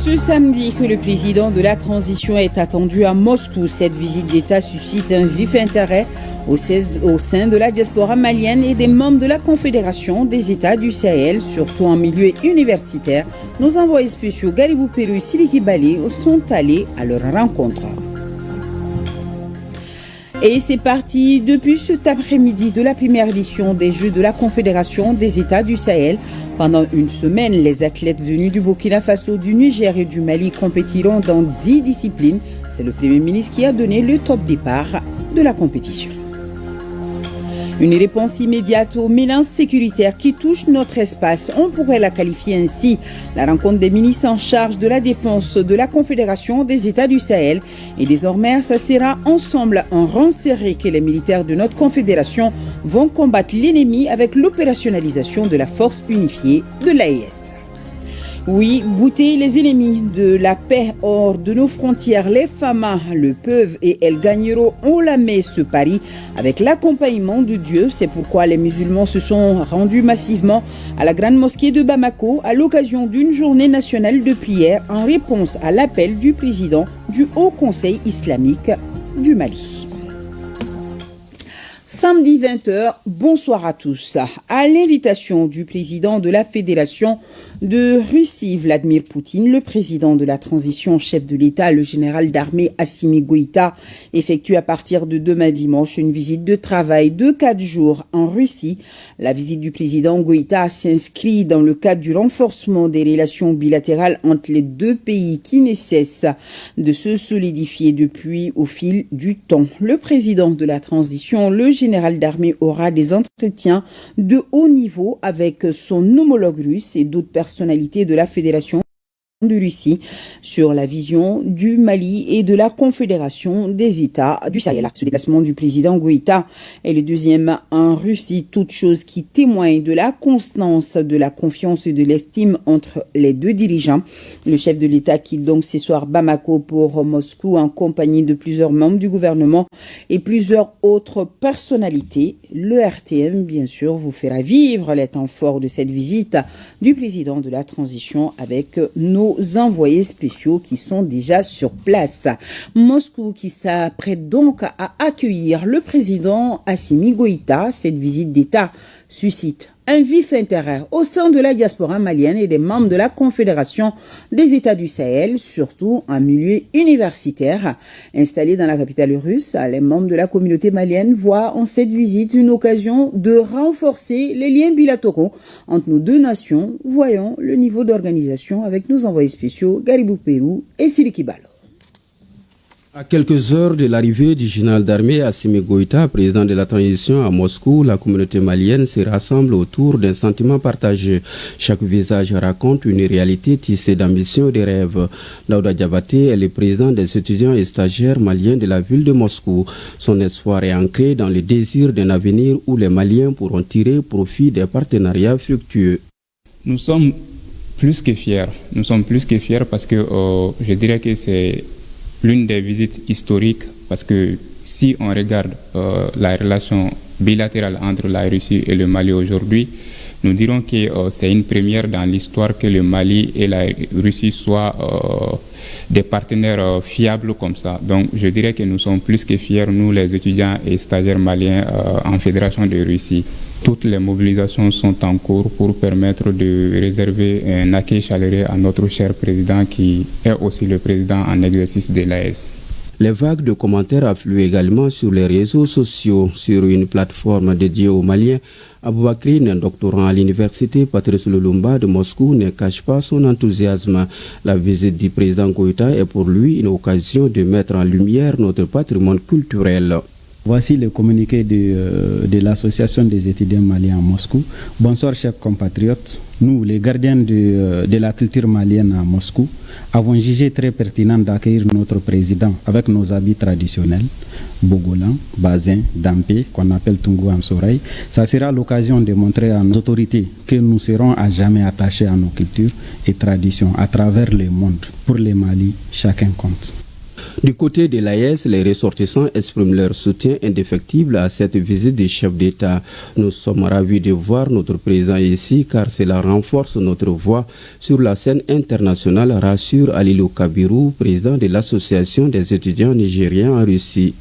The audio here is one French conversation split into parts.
ce samedi que le président de la transition est attendu à Moscou. Cette visite d'État suscite un vif intérêt au sein de la diaspora malienne et des membres de la Confédération des États du Sahel, surtout en milieu universitaire. Nos envoyés spéciaux Garibou Pérou et Siliki Balé sont allés à leur rencontre. Et c'est parti depuis cet après-midi de la première édition des Jeux de la Confédération des États du Sahel. Pendant une semaine, les athlètes venus du Burkina Faso, du Niger et du Mali compétiront dans 10 disciplines. C'est le Premier ministre qui a donné le top départ de la compétition. Une réponse immédiate aux menaces sécuritaires qui touchent notre espace. On pourrait la qualifier ainsi. La rencontre des ministres en charge de la défense de la Confédération des États du Sahel est désormais s'assera ensemble en rang serré que les militaires de notre confédération vont combattre l'ennemi avec l'opérationnalisation de la force unifiée de l'AES. Oui, bouter les ennemis de la paix hors de nos frontières, les FAMA le peuvent et elles gagneront haut la main ce pari avec l'accompagnement de Dieu. C'est pourquoi les musulmans se sont rendus massivement à la grande mosquée de Bamako à l'occasion d'une journée nationale de prière en réponse à l'appel du président du Haut Conseil islamique du Mali. Samedi 20h, bonsoir à tous. À l'invitation du président de la Fédération de Russie, Vladimir Poutine, le président de la transition, chef de l'État, le général d'armée Assimi Goïta, effectue à partir de demain dimanche une visite de travail de 4 jours en Russie. La visite du président Goïta s'inscrit dans le cadre du renforcement des relations bilatérales entre les deux pays qui ne cessent de se solidifier depuis au fil du temps. Le président de la transition, le général d'armée, aura des entretiens de haut niveau avec son homologue russe et d'autres personnalités de la Fédération de Russie sur la vision du Mali et de la Confédération des États du Sahel. Ce déplacement du président Goïta est le deuxième en Russie, toute chose qui témoigne de la constance, de la confiance et de l'estime entre les deux dirigeants. Le chef de l'État quitte donc ce soir Bamako pour Moscou en compagnie de plusieurs membres du gouvernement et plusieurs autres personnalités. Le RTM, bien sûr, vous fera vivre les temps forts de cette visite du président de la transition avec nos envoyés spéciaux qui sont déjà sur place. Moscou qui s'apprête donc à accueillir le président Assimi Goïta. Cette visite d'État suscite un vif intérêt au sein de la diaspora malienne et des membres de la Confédération des États du Sahel, surtout en milieu universitaire. Installés dans la capitale russe, les membres de la communauté malienne voient en cette visite une occasion de renforcer les liens bilatéraux entre nos deux nations. Voyons le niveau d'organisation avec nos envoyés spéciaux Garibou Pérou et Siliki Balé. À quelques heures de l'arrivée du général d'armée Assimi Goïta, président de la transition à Moscou, la communauté malienne se rassemble autour d'un sentiment partagé. Chaque visage raconte une réalité tissée d'ambition et de rêves. Daouda Diabaté est le président des étudiants et stagiaires maliens de la ville de Moscou. Son espoir est ancré dans le désir d'un avenir où les Maliens pourront tirer profit des partenariats fructueux. Nous sommes plus que fiers. Nous sommes plus que fiers parce que je dirais que c'est l'une des visites historiques parce que si on regarde la relation bilatérale entre la Russie et le Mali aujourd'hui, nous dirons que c'est une première dans l'histoire que le Mali et la Russie soient des partenaires fiables comme ça. Donc je dirais que nous sommes plus que fiers, nous les étudiants et stagiaires maliens en Fédération de Russie. Toutes les mobilisations sont en cours pour permettre de réserver un accueil chaleureux à notre cher président qui est aussi le président en exercice de l'AES. Les vagues de commentaires affluent également sur les réseaux sociaux. Sur une plateforme dédiée aux Maliens, Aboubakrine, un doctorant à l'université Patrice Lumumba de Moscou, ne cache pas son enthousiasme. La visite du président Goïta est pour lui une occasion de mettre en lumière notre patrimoine culturel. Voici le communiqué de l'Association des étudiants maliens à Moscou. Bonsoir, chers compatriotes. Nous, les gardiens de la culture malienne à Moscou, avons jugé très pertinent d'accueillir notre président avec nos habits traditionnels, Bogolan, Bazin, Dampé, qu'on appelle Tungu en Soreil. Ça sera l'occasion de montrer à nos autorités que nous serons à jamais attachés à nos cultures et traditions à travers le monde. Pour les Mali, chacun compte. Du côté de l'AES, les ressortissants expriment leur soutien indéfectible à cette visite du chef d'État. Nous sommes ravis de voir notre président ici car cela renforce notre voix sur la scène internationale, rassure Alilou Kabirou, président de l'Association des étudiants nigériens en Russie.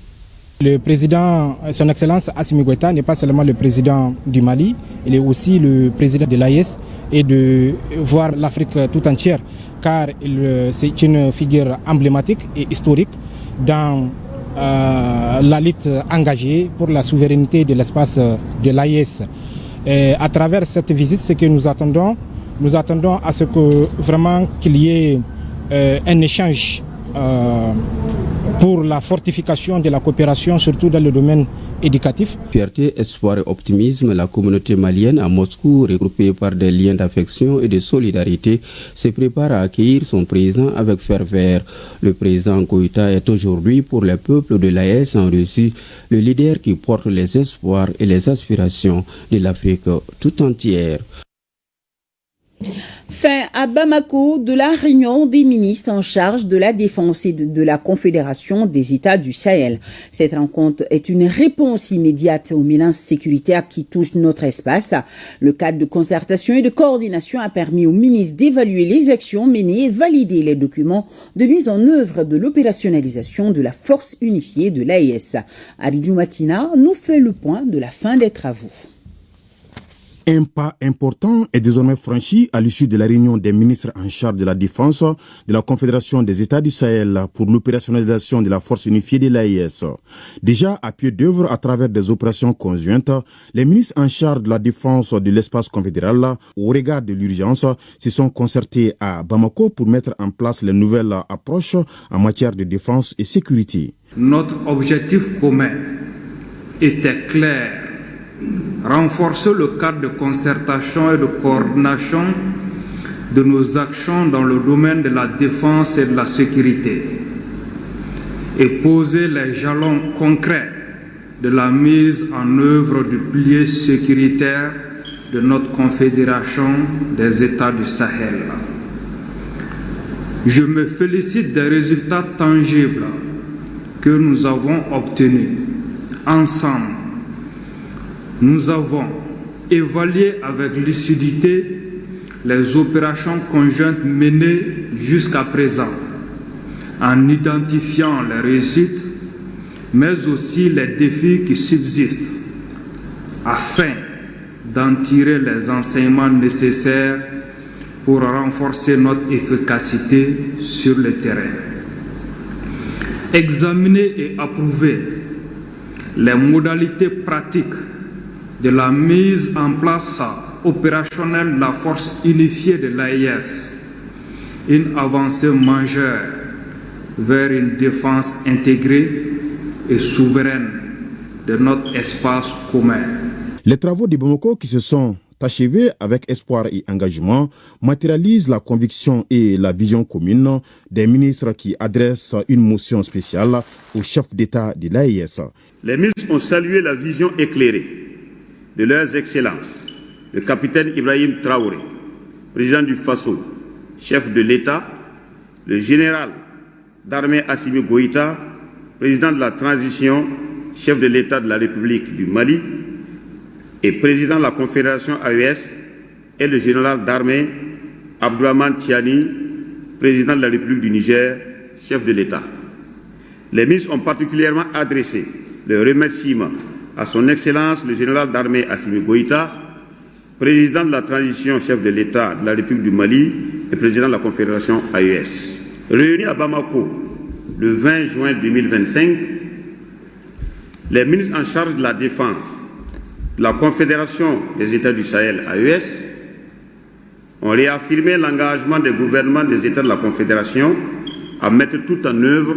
Le président, son Excellence Assimi Goïta, n'est pas seulement le président du Mali, il est aussi le président de l'AES et de voir l'Afrique tout entière car c'est une figure emblématique et historique dans la lutte engagée pour la souveraineté de l'espace de l'AES. À travers cette visite, ce que nous attendons à ce que vraiment qu'il y ait un échange pour la fortification de la coopération, surtout dans le domaine éducatif. Fierté, espoir et optimisme, la communauté malienne à Moscou, regroupée par des liens d'affection et de solidarité, se prépare à accueillir son président avec ferveur. Le président Goïta est aujourd'hui pour le peuple de l'AES en Russie le leader qui porte les espoirs et les aspirations de l'Afrique tout entière. Fin à Bamako de la réunion des ministres en charge de la défense et de la Confédération des États du Sahel. Cette rencontre est une réponse immédiate aux menaces sécuritaires qui touchent notre espace. Le cadre de concertation et de coordination a permis aux ministres d'évaluer les actions menées et valider les documents de mise en œuvre de l'opérationnalisation de la force unifiée de l'AES. Aridjou Matina nous fait le point de la fin des travaux. Un pas important est désormais franchi à l'issue de la réunion des ministres en charge de la défense de la Confédération des États du Sahel pour l'opérationnalisation de la force unifiée de l'AES. Déjà à pied d'œuvre à travers des opérations conjointes, les ministres en charge de la défense de l'espace confédéral, au regard de l'urgence, se sont concertés à Bamako pour mettre en place les nouvelles approches en matière de défense et sécurité. Notre objectif commun était clair. Renforcer le cadre de concertation et de coordination de nos actions dans le domaine de la défense et de la sécurité et poser les jalons concrets de la mise en œuvre du pilier sécuritaire de notre Confédération des États du Sahel. Je me félicite des résultats tangibles que nous avons obtenus ensemble. Nous avons évalué avec lucidité les opérations conjointes menées jusqu'à présent, en identifiant les réussites, mais aussi les défis qui subsistent, afin d'en tirer les enseignements nécessaires pour renforcer notre efficacité sur le terrain. Examiner et approuver les modalités pratiques de la mise en place opérationnelle de la force unifiée de l'AES, une avancée majeure vers une défense intégrée et souveraine de notre espace commun. Les travaux de Bamako qui se sont achevés avec espoir et engagement matérialisent la conviction et la vision commune des ministres qui adressent une motion spéciale au chef d'État de l'AES. Les ministres ont salué la vision éclairée de leurs excellences, le capitaine Ibrahim Traoré, président du Faso, chef de l'État, le général d'armée Assimi Goïta, président de la transition, chef de l'État de la République du Mali, et président de la Confédération AES, et le général d'armée Abdourahmane Tiani, président de la République du Niger, chef de l'État. Les ministres ont particulièrement adressé le remerciement à son Excellence le général d'armée Assimi Goïta, président de la transition, chef de l'État de la République du Mali et président de la Confédération AES. Réunis à Bamako le 20 juin 2025, les ministres en charge de la défense de la Confédération des États du Sahel AES ont réaffirmé l'engagement des gouvernements des États de la Confédération à mettre tout en œuvre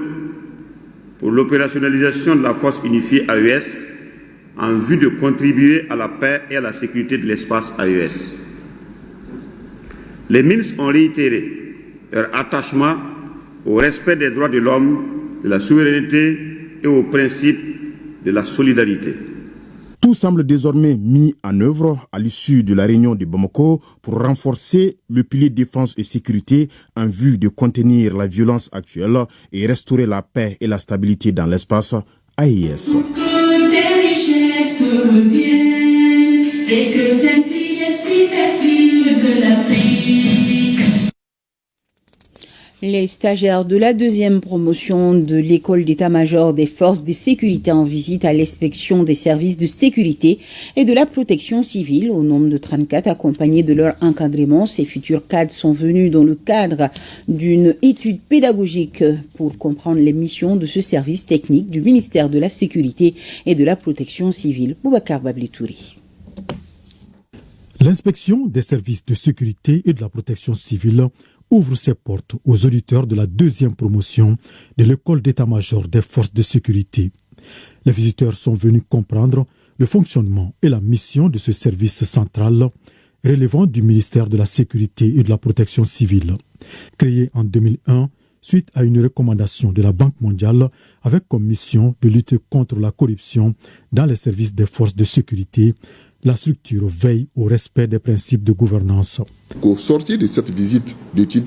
pour l'opérationnalisation de la force unifiée AES en vue de contribuer à la paix et à la sécurité de l'espace AES. Les ministres ont réitéré leur attachement au respect des droits de l'homme, de la souveraineté et au principe de la solidarité. Tout semble désormais mis en œuvre à l'issue de la réunion de Bamako pour renforcer le pilier défense et sécurité en vue de contenir la violence actuelle et restaurer la paix et la stabilité dans l'espace AES. Et que scintille l'esprit fertile de l'Afrique. Les stagiaires de la deuxième promotion de l'école d'état-major des forces de sécurité en visite à l'inspection des services de sécurité et de la protection civile au nombre de 34 accompagnés de leur encadrement. Ces futurs cadres sont venus dans le cadre d'une étude pédagogique pour comprendre les missions de ce service technique du ministère de la Sécurité et de la Protection civile. Boubacar Bablitouri. L'inspection des services de sécurité et de la protection civile ouvre ses portes aux auditeurs de la deuxième promotion de l'école d'état-major des forces de sécurité. Les visiteurs sont venus comprendre le fonctionnement et la mission de ce service central relevant du ministère de la Sécurité et de la Protection civile. Créé en 2001 suite à une recommandation de la Banque mondiale avec comme mission de lutter contre la corruption dans les services des forces de sécurité, la structure veille au respect des principes de gouvernance. Au sortir de cette visite d'étude,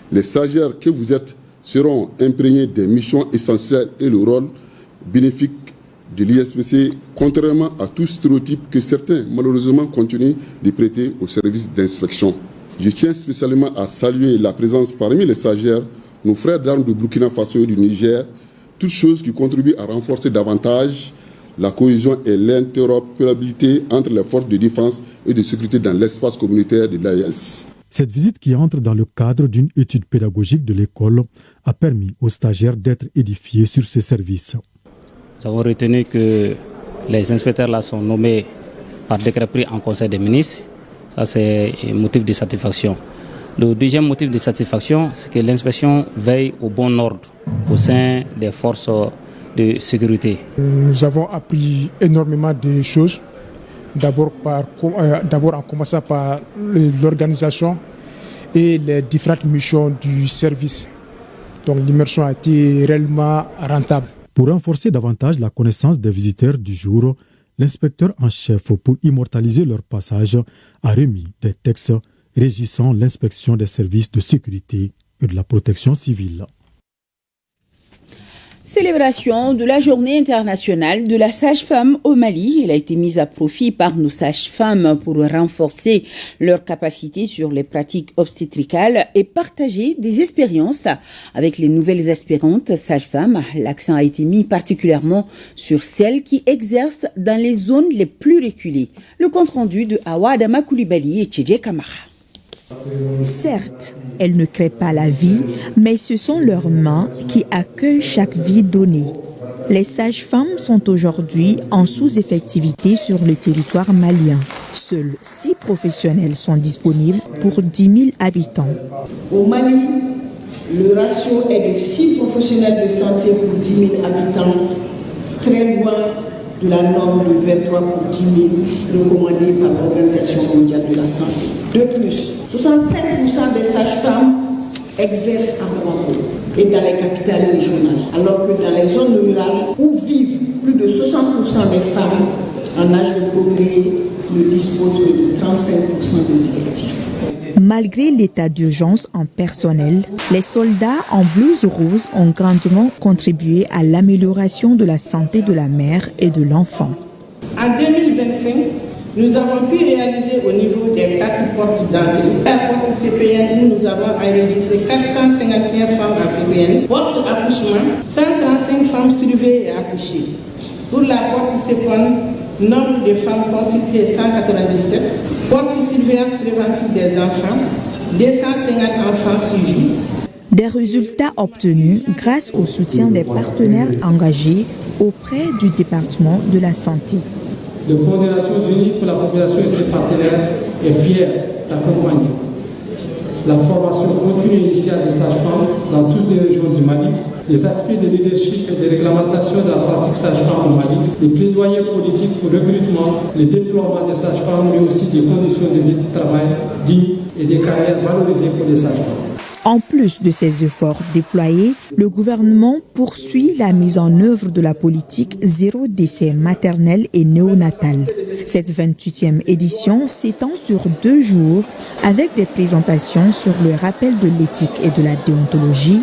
les stagiaires que vous êtes seront imprégnés des missions essentielles et le rôle bénéfique de l'ISPC, contrairement à tout stéréotype que certains, malheureusement, continuent de prêter au service d'inspection. Je tiens spécialement à saluer la présence parmi les stagiaires, nos frères d'armes du Burkina Faso et du Niger, toutes choses qui contribuent à renforcer davantage la cohésion et l'interopérabilité entre les forces de défense et de sécurité dans l'espace communautaire de l'AES. Cette visite qui entre dans le cadre d'une étude pédagogique de l'école a permis aux stagiaires d'être édifiés sur ces services. Nous avons retenu que les inspecteurs là sont nommés par décret pris en Conseil des ministres. Ça, c'est un motif de satisfaction. Le deuxième motif de satisfaction, c'est que l'inspection veille au bon ordre au sein des forces de sécurité. Nous avons appris énormément de choses. D'abord en commençant par l'organisation et les différentes missions du service. Donc l'immersion a été réellement rentable. Pour renforcer davantage la connaissance des visiteurs du jour, l'inspecteur en chef pour immortaliser leur passage a remis des textes régissant l'inspection des services de sécurité et de la protection civile. Célébration de la journée internationale de la sage-femme au Mali. Elle a été mise à profit par nos sages-femmes pour renforcer leurs capacités sur les pratiques obstétricales et partager des expériences avec les nouvelles aspirantes sages-femmes. L'accent a été mis particulièrement sur celles qui exercent dans les zones les plus reculées. Le compte-rendu de Awadama Koulibaly et Tchédje Kamara. Certes, elles ne créent pas la vie, mais ce sont leurs mains qui accueillent chaque vie donnée. Les sages-femmes sont aujourd'hui en sous-effectivité sur le territoire malien. Seuls 6 professionnels sont disponibles pour 10 000 habitants. Au Mali, le ratio est de 6 professionnels de santé pour 10 000 habitants, très loin de la norme de 23 pour 10 000 recommandée par l'Organisation mondiale de la santé. De plus, 65% des sages-femmes exercent à Bamako et dans les capitales régionales, alors que dans les zones rurales où vivent plus de 60% des femmes en âge de procréer ne disposent que de 35% des effectifs. Malgré l'état d'urgence en personnel, les soldats en blouse rose ont grandement contribué à l'amélioration de la santé de la mère et de l'enfant. En 2025, nous avons pu réaliser au niveau des 4 portes d'entrée. La porte CPN où nous avons enregistré 451 femmes en CPN. Porte accouchement, 135 femmes surveillées et accouchées. Pour la porte CPN, nombre de femmes consultées 197. Porte surveillance préventive des enfants, 250 enfants suivis. Des résultats obtenus grâce au soutien des partenaires engagés auprès du département de la santé. Le Fonds des Nations Unies pour la population et ses partenaires est fier d'accompagner la formation continue initiale des sages-femmes dans toutes les régions du Mali, les aspects de leadership et de réglementation de la pratique sage-femme au Mali, les plaidoyers politiques pour le recrutement, le déploiement des sages-femmes, mais aussi des conditions de vie de travail dignes et des carrières valorisées pour les sages-femmes. En plus de ces efforts déployés, le gouvernement poursuit la mise en œuvre de la politique zéro décès maternel et néonatal. Cette 28e édition s'étend sur 2 jours avec des présentations sur le rappel de l'éthique et de la déontologie,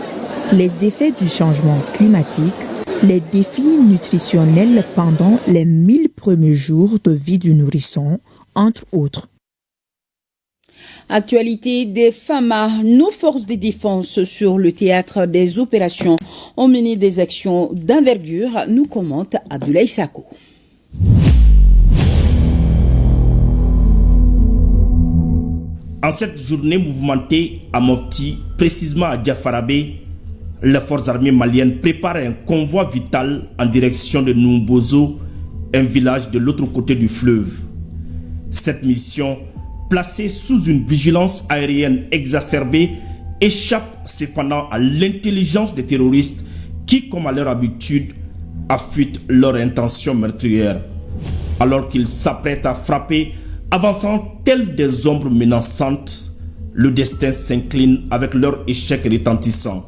les effets du changement climatique, les défis nutritionnels pendant les 1000 premiers jours de vie du nourrisson, entre autres. Actualité des FAMA, nos forces de défense sur le théâtre des opérations ont mené des actions d'envergure, nous commente Abdoulaye Sako. En cette journée mouvementée à Mopti, précisément à Diafarabé, les forces armées maliennes préparent un convoi vital en direction de Numbozo, un village de l'autre côté du fleuve. Cette mission, placée sous une vigilance aérienne exacerbée, échappe cependant à l'intelligence des terroristes qui, comme à leur habitude, affûtent leur intention meurtrière. Alors qu'ils s'apprêtent à frapper, avançant tels des ombres menaçantes, le destin s'incline avec leur échec retentissant.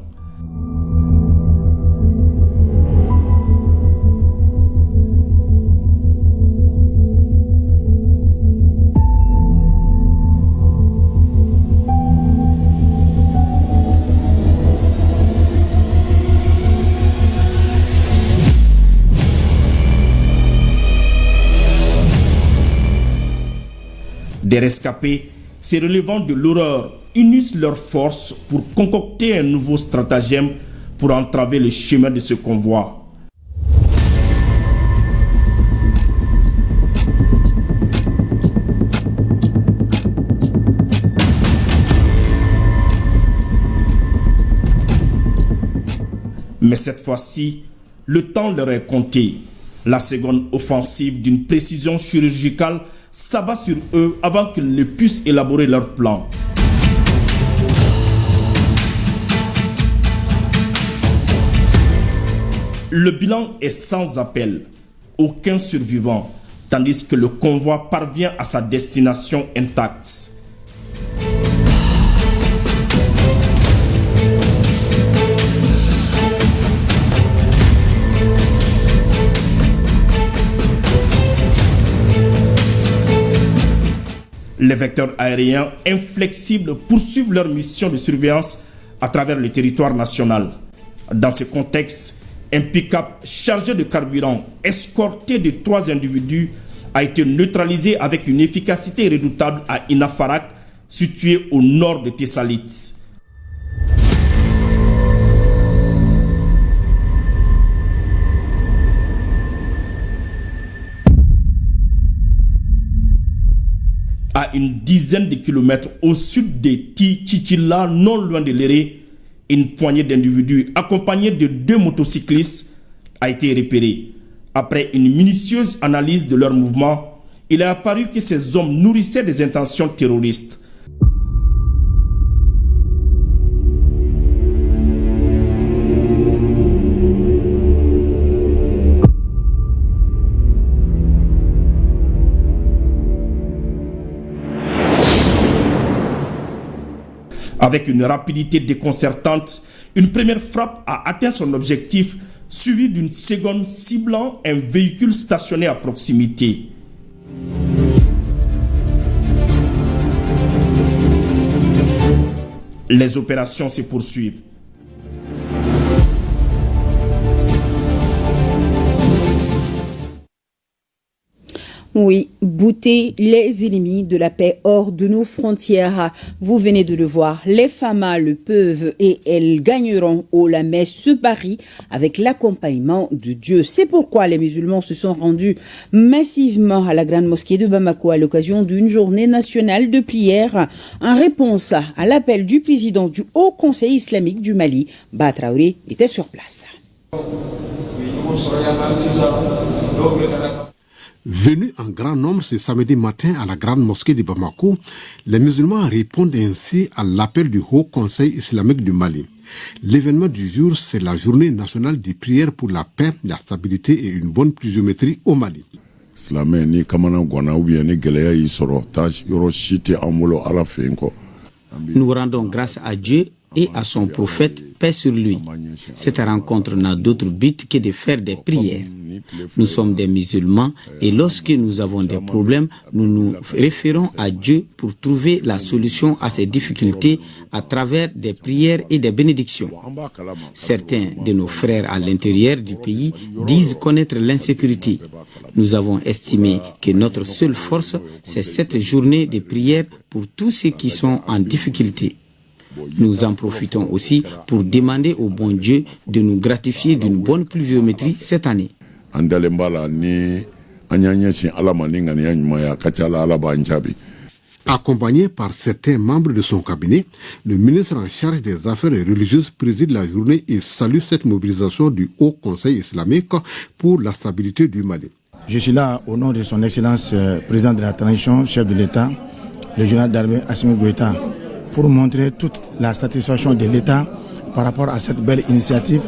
Des rescapés, se relevant de l'horreur, unissent leurs forces pour concocter un nouveau stratagème pour entraver le chemin de ce convoi. Mais cette fois-ci, le temps leur est compté. La seconde offensive d'une précision chirurgicale s'abat sur eux avant qu'ils ne puissent élaborer leur plan. Le bilan est sans appel. Aucun survivant, tandis que le convoi parvient à sa destination intacte. Les vecteurs aériens inflexibles poursuivent leur mission de surveillance à travers le territoire national. Dans ce contexte, un pick-up chargé de carburant, escorté de 3 individus, a été neutralisé avec une efficacité redoutable à Inafarak, situé au nord de Thessalite. À une dizaine de kilomètres au sud de Tichichila, non loin de Léré, une poignée d'individus accompagnés de 2 motocyclistes a été repérée. Après une minutieuse analyse de leurs mouvements, il est apparu que ces hommes nourrissaient des intentions terroristes. Avec une rapidité déconcertante, une première frappe a atteint son objectif, suivie d'une seconde ciblant un véhicule stationné à proximité. Les opérations se poursuivent. Oui, bouter les ennemis de la paix hors de nos frontières. Vous venez de le voir, les FAMA le peuvent et elles gagneront haut la messe ce pari avec l'accompagnement de Dieu. C'est pourquoi les musulmans se sont rendus massivement à la grande mosquée de Bamako à l'occasion d'une journée nationale de prière en réponse à l'appel du président du Haut Conseil islamique du Mali. Bah Traoré était sur place. Venus en grand nombre ce samedi matin à la grande mosquée de Bamako, les musulmans répondent ainsi à l'appel du Haut Conseil islamique du Mali. L'événement du jour, c'est la journée nationale de prière pour la paix, la stabilité et une bonne pluviométrie au Mali. Nous rendons grâce à Dieu et à son prophète, paix sur lui. Cette rencontre n'a d'autre but que de faire des prières. Nous sommes des musulmans et lorsque nous avons des problèmes, nous nous référons à Dieu pour trouver la solution à ces difficultés à travers des prières et des bénédictions. Certains de nos frères à l'intérieur du pays disent connaître l'insécurité. Nous avons estimé que notre seule force, c'est cette journée de prière pour tous ceux qui sont en difficulté. Nous en profitons aussi pour demander au bon Dieu de nous gratifier d'une bonne pluviométrie cette année. Accompagné par certains membres de son cabinet, le ministre en charge des affaires religieuses préside la journée et salue cette mobilisation du Haut Conseil islamique pour la stabilité du Mali. Je suis là au nom de son Excellence président de la transition, chef de l'État, le général d'armée Assimi Goïta, pour montrer toute la satisfaction de l'État par rapport à cette belle initiative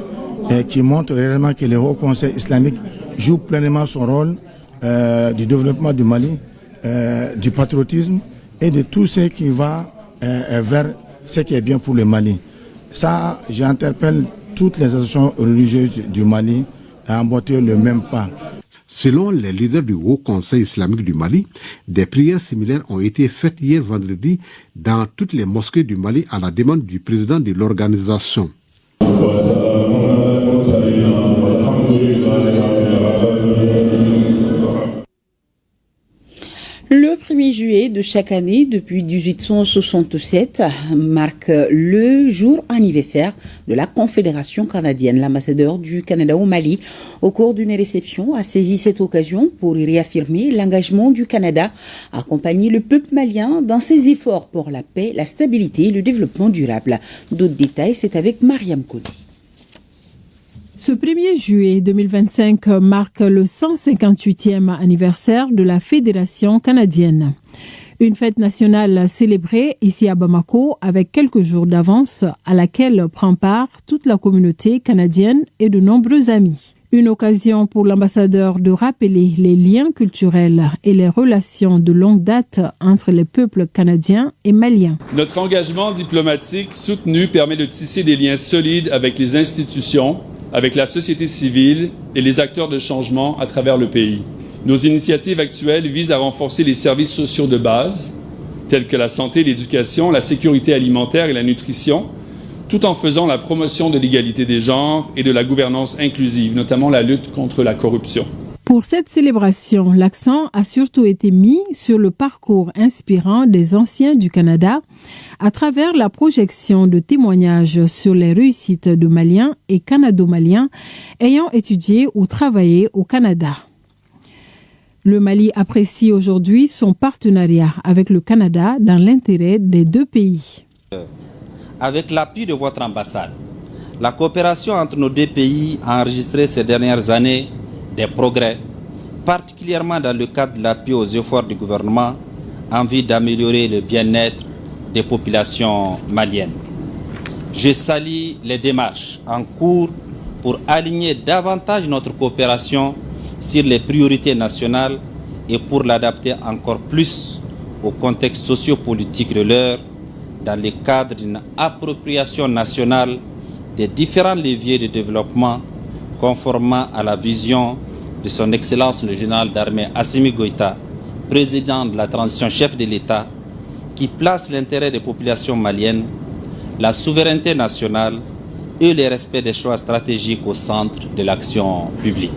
qui montre réellement que le Haut Conseil islamique joue pleinement son rôle du développement du Mali, du patriotisme et de tout ce qui va vers ce qui est bien pour le Mali. Ça, j'interpelle toutes les associations religieuses du Mali à emboîter le même pas. Selon les leaders du Haut Conseil islamique du Mali, des prières similaires ont été faites hier vendredi dans toutes les mosquées du Mali à la demande du président de l'organisation. Le 1er juillet de chaque année, depuis 1867, marque le jour anniversaire de la Confédération canadienne. L'ambassadeur du Canada au Mali, au cours d'une réception, a saisi cette occasion pour y réaffirmer l'engagement du Canada à accompagner le peuple malien dans ses efforts pour la paix, la stabilité et le développement durable. D'autres détails, c'est avec Mariam Kone. Ce 1er juillet 2025 marque le 158e anniversaire de la Fédération canadienne. Une fête nationale célébrée ici à Bamako avec quelques jours d'avance à laquelle prend part toute la communauté canadienne et de nombreux amis. Une occasion pour l'ambassadeur de rappeler les liens culturels et les relations de longue date entre les peuples canadiens et maliens. Notre engagement diplomatique soutenu permet de tisser des liens solides avec les institutions, avec la société civile et les acteurs de changement à travers le pays. Nos initiatives actuelles visent à renforcer les services sociaux de base, tels que la santé, l'éducation, la sécurité alimentaire et la nutrition, tout en faisant la promotion de l'égalité des genres et de la gouvernance inclusive, notamment la lutte contre la corruption. Pour cette célébration, l'accent a surtout été mis sur le parcours inspirant des anciens du Canada à travers la projection de témoignages sur les réussites de Maliens et Canado-Maliens ayant étudié ou travaillé au Canada. Le Mali apprécie aujourd'hui son partenariat avec le Canada dans l'intérêt des deux pays. Avec l'appui de votre ambassade, la coopération entre nos deux pays a enregistré ces dernières années des progrès, particulièrement dans le cadre de l'appui aux efforts du gouvernement en vue d'améliorer le bien-être des populations maliennes. Je salue les démarches en cours pour aligner davantage notre coopération sur les priorités nationales et pour l'adapter encore plus au contexte sociopolitique de l'heure dans le cadre d'une appropriation nationale des différents leviers de développement conformément à la vision de son Excellence le général d'armée Assimi Goïta, président de la transition chef de l'État, qui place l'intérêt des populations maliennes, la souveraineté nationale et le respect des choix stratégiques au centre de l'action publique.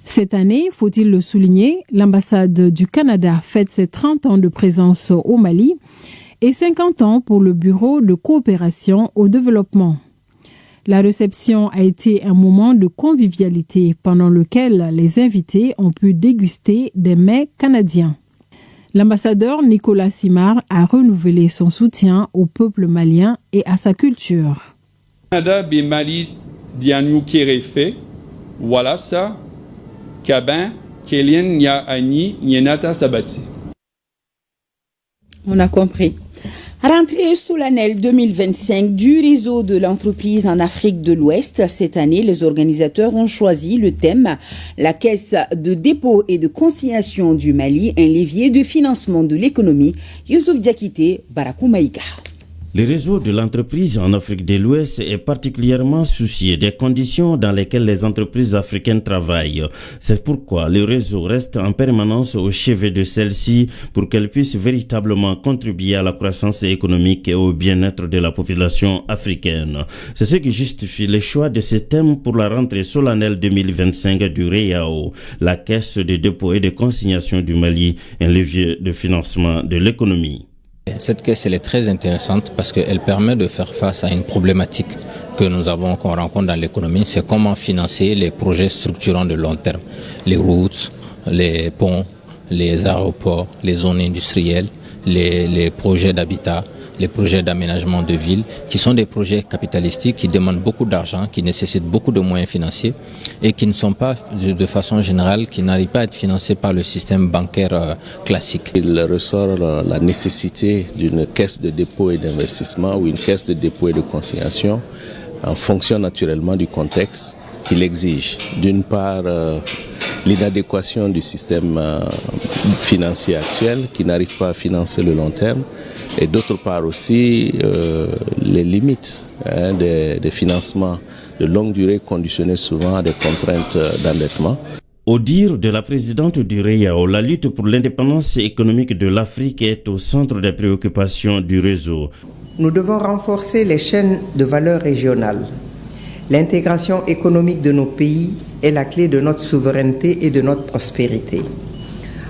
Cette année, faut-il le souligner, l'ambassade du Canada fête ses 30 ans de présence au Mali et 50 ans pour le Bureau de coopération au développement. La réception a été un moment de convivialité pendant lequel les invités ont pu déguster des mets canadiens. L'ambassadeur Nicolas Simard a renouvelé son soutien au peuple malien et à sa culture. Canada bi Mali dianu kerefe, voilà ça, kabin, kelien nya ani, nyenata sabati. On a compris. Rentrée solennelle 2025 du réseau de l'entreprise en Afrique de l'Ouest. Cette année, les organisateurs ont choisi le thème « La caisse de dépôt et de consignation du Mali, un levier de financement de l'économie ». Youssouf Diakité, Barakou Maïga. Le réseau de l'entreprise en Afrique de l'Ouest est particulièrement soucieux des conditions dans lesquelles les entreprises africaines travaillent. C'est pourquoi le réseau reste en permanence au chevet de celles-ci pour qu'elles puissent véritablement contribuer à la croissance économique et au bien-être de la population africaine. C'est ce qui justifie le choix de ce thème pour la rentrée solennelle 2025 du REAO, la Caisse de dépôt et de consignation du Mali, un levier de financement de l'économie. Cette caisse elle est très intéressante parce qu'elle permet de faire face à une problématique qu'on rencontre dans l'économie, c'est comment financer les projets structurants de long terme, les routes, les ponts, les aéroports, les zones industrielles, les projets d'habitat, les projets d'aménagement de ville, qui sont des projets capitalistiques qui demandent beaucoup d'argent, qui nécessitent beaucoup de moyens financiers et qui ne sont pas, de façon générale, qui n'arrivent pas à être financés par le système bancaire classique. Il ressort la nécessité d'une caisse de dépôt et d'investissement ou une caisse de dépôt et de consignation en fonction naturellement du contexte qu'il exige. D'une part, l'inadéquation du système financier actuel qui n'arrive pas à financer le long terme, et d'autre part aussi les limites des financements de longue durée conditionnés souvent à des contraintes d'endettement. Au dire de la présidente du REAO, la lutte pour l'indépendance économique de l'Afrique est au centre des préoccupations du réseau. Nous devons renforcer les chaînes de valeur régionales. L'intégration économique de nos pays est la clé de notre souveraineté et de notre prospérité.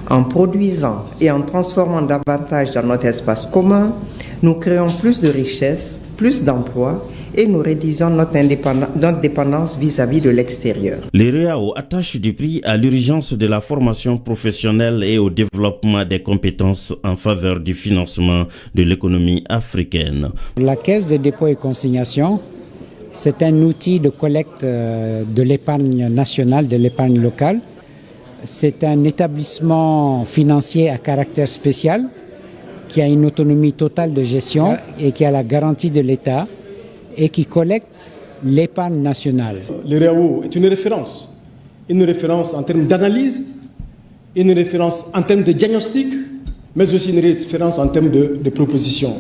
En produisant et en transformant davantage dans notre espace commun, nous créons plus de richesses, plus d'emplois et nous réduisons notre dépendance vis-à-vis de l'extérieur. Le REAO attache du prix à l'urgence de la formation professionnelle et au développement des compétences en faveur du financement de l'économie africaine. La Caisse de dépôt et consignation, c'est un outil de collecte de l'épargne nationale, de l'épargne locale. C'est un établissement financier à caractère spécial qui a une autonomie totale de gestion et qui a la garantie de l'État et qui collecte l'épargne nationale. Le REAO est une référence en termes d'analyse, une référence en termes de diagnostic, mais aussi une référence en termes de proposition.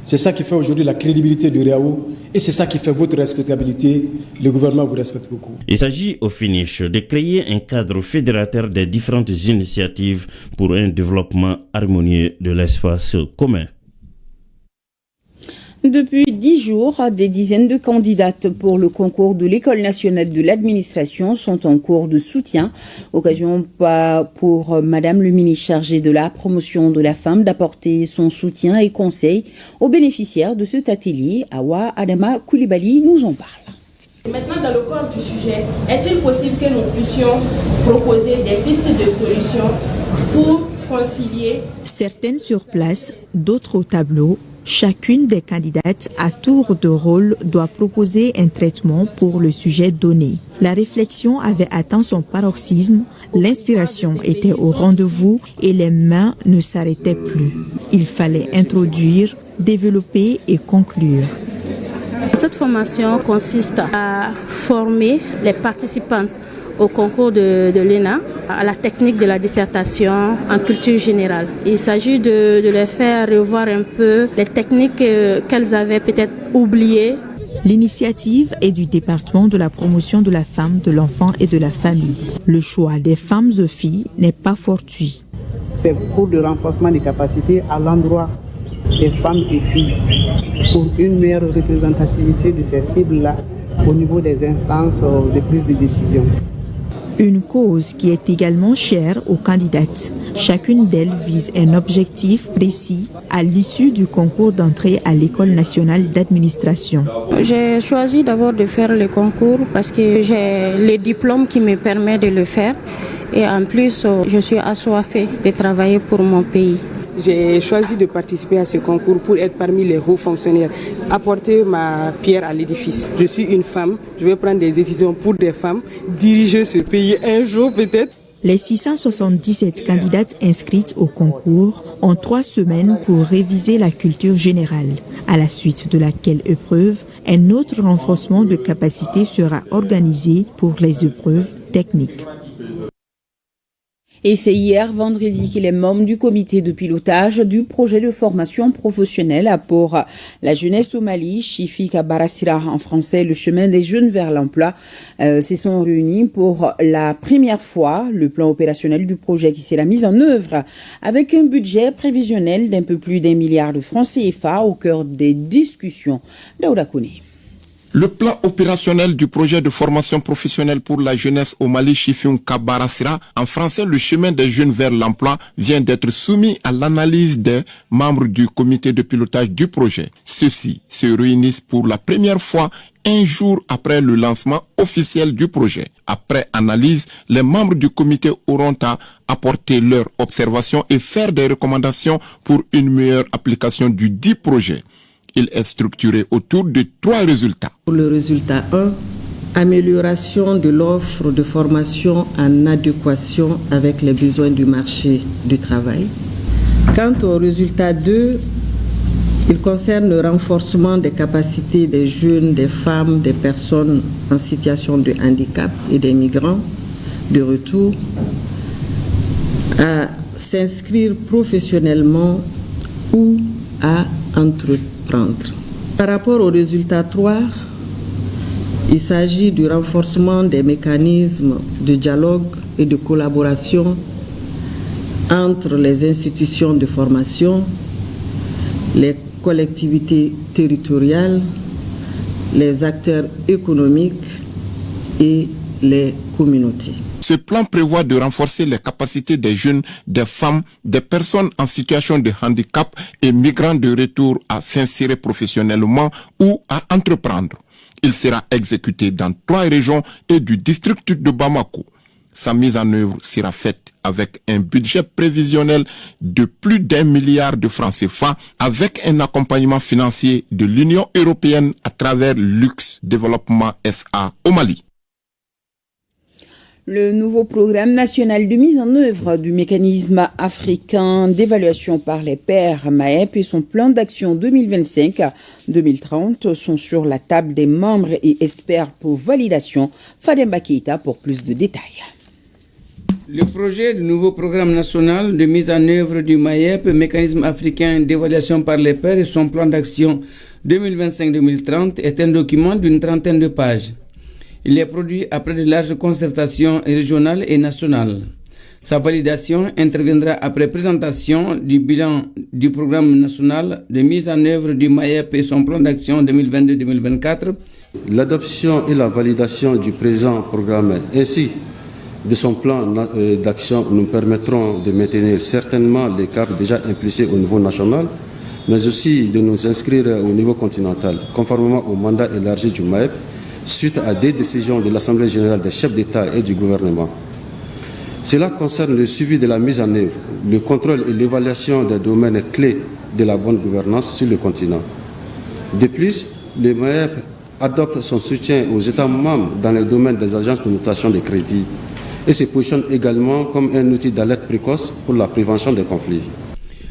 C'est ça qui fait aujourd'hui la crédibilité du REAO et c'est ça qui fait votre respectabilité. Le gouvernement vous respecte beaucoup. Il s'agit au finish de créer un cadre fédérateur des différentes initiatives pour un développement harmonieux de l'espace commun. Depuis 10 jours, des dizaines de candidates pour le concours de l'École nationale de l'administration sont en cours de soutien. Occasion pour Madame le ministre chargée de la promotion de la femme d'apporter son soutien et conseil aux bénéficiaires de cet atelier. Awa Adama Koulibaly nous en parle. Maintenant, dans le corps du sujet, est-il possible que nous puissions proposer des pistes de solutions pour concilier? Certaines sur place, d'autres au tableau. Chacune des candidates à tour de rôle doit proposer un traitement pour le sujet donné. La réflexion avait atteint son paroxysme, l'inspiration était au rendez-vous et les mains ne s'arrêtaient plus. Il fallait introduire, développer et conclure. Cette formation consiste à former les participants au concours de l'ENA, à la technique de la dissertation en culture générale. Il s'agit de les faire revoir un peu les techniques qu'elles avaient peut-être oubliées. L'initiative est du département de la promotion de la femme, de l'enfant et de la famille. Le choix des femmes et filles n'est pas fortuit. C'est pour le renforcement des capacités à l'endroit des femmes et filles, pour une meilleure représentativité de ces cibles-là au niveau des instances de prise de décision. Une cause qui est également chère aux candidates. Chacune d'elles vise un objectif précis à l'issue du concours d'entrée à l'École nationale d'administration. J'ai choisi d'abord de faire le concours parce que j'ai le diplôme qui me permet de le faire et en plus je suis assoiffée de travailler pour mon pays. J'ai choisi de participer à ce concours pour être parmi les hauts fonctionnaires, apporter ma pierre à l'édifice. Je suis une femme, je vais prendre des décisions pour des femmes, diriger ce pays un jour peut-être. Les 677 candidates inscrites au concours ont 3 semaines pour réviser la culture générale, à la suite de laquelle épreuve, un autre renforcement de capacité sera organisé pour les épreuves techniques. Et c'est hier, vendredi, qu'il est membre du comité de pilotage du projet de formation professionnelle pour la jeunesse au Mali, Chifika Barassira en français, le chemin des jeunes vers l'emploi. Se sont réunis pour la première fois le plan opérationnel du projet qui c'est la mise en œuvre avec un budget prévisionnel d'un peu plus d'1 milliard de francs CFA au cœur des discussions. Daouda Kone. Le plan opérationnel du projet de formation professionnelle pour la jeunesse au Mali, Chifika Barassira, en français le chemin des jeunes vers l'emploi, vient d'être soumis à l'analyse des membres du comité de pilotage du projet. Ceux-ci se réunissent pour la première fois un jour après le lancement officiel du projet. Après analyse, les membres du comité auront à apporter leurs observations et faire des recommandations pour une meilleure application du dit projet. Il est structuré autour de 3 résultats. Pour le résultat 1, amélioration de l'offre de formation en adéquation avec les besoins du marché du travail. Quant au résultat 2, il concerne le renforcement des capacités des jeunes, des femmes, des personnes en situation de handicap et des migrants de retour à s'inscrire professionnellement ou à entreprendre. Par rapport au résultat 3, il s'agit du renforcement des mécanismes de dialogue et de collaboration entre les institutions de formation, les collectivités territoriales, les acteurs économiques et les communautés. Ce plan prévoit de renforcer les capacités des jeunes, des femmes, des personnes en situation de handicap et migrants de retour à s'insérer professionnellement ou à entreprendre. Il sera exécuté dans 3 régions et du district de Bamako. Sa mise en œuvre sera faite avec un budget prévisionnel de plus d'1 milliard de francs CFA avec un accompagnement financier de l'Union européenne à travers Lux Développement SA au Mali. Le nouveau programme national de mise en œuvre du mécanisme africain d'évaluation par les pairs MAEP et son plan d'action 2025-2030 sont sur la table des membres et experts pour validation. Fademba Keita pour plus de détails. Le projet du nouveau programme national de mise en œuvre du MAEP, mécanisme africain d'évaluation par les pairs et son plan d'action 2025-2030 est un document d'une 30aine de pages. Il est produit après de larges concertations régionales et nationales. Sa validation interviendra après présentation du bilan du programme national de mise en œuvre du MAEP et son plan d'action 2022-2024. L'adoption et la validation du présent programme ainsi de son plan d'action nous permettront de maintenir certainement les caps déjà impulsés au niveau national, mais aussi de nous inscrire au niveau continental, conformément au mandat élargi du MAEP, suite à des décisions de l'Assemblée générale des chefs d'État et du gouvernement. Cela concerne le suivi de la mise en œuvre, le contrôle et l'évaluation des domaines clés de la bonne gouvernance sur le continent. De plus, le MAEP adopte son soutien aux États membres dans le domaine des agences de notation de crédit et se positionne également comme un outil d'alerte précoce pour la prévention des conflits.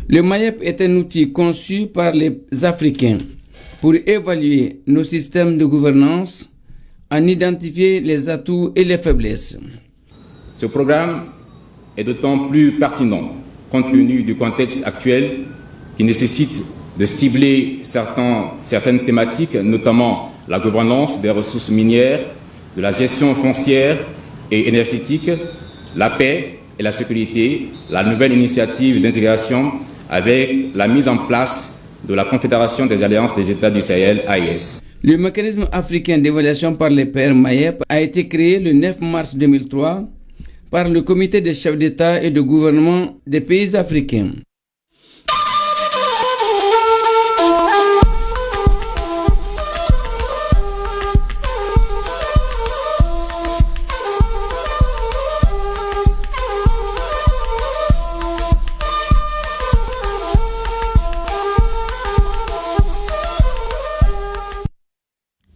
Le MAEP est un outil conçu par les Africains pour évaluer nos systèmes de gouvernance, en identifier les atouts et les faiblesses. Ce programme est d'autant plus pertinent compte tenu du contexte actuel qui nécessite de cibler certaines thématiques, notamment la gouvernance des ressources minières, de la gestion foncière et énergétique, la paix et la sécurité, la nouvelle initiative d'intégration avec la mise en place de la Confédération des alliances des États du Sahel, AES. Le mécanisme africain d'évaluation par les pairs MAEP a été créé le 9 mars 2003 par le comité des chefs d'État et de gouvernement des pays africains.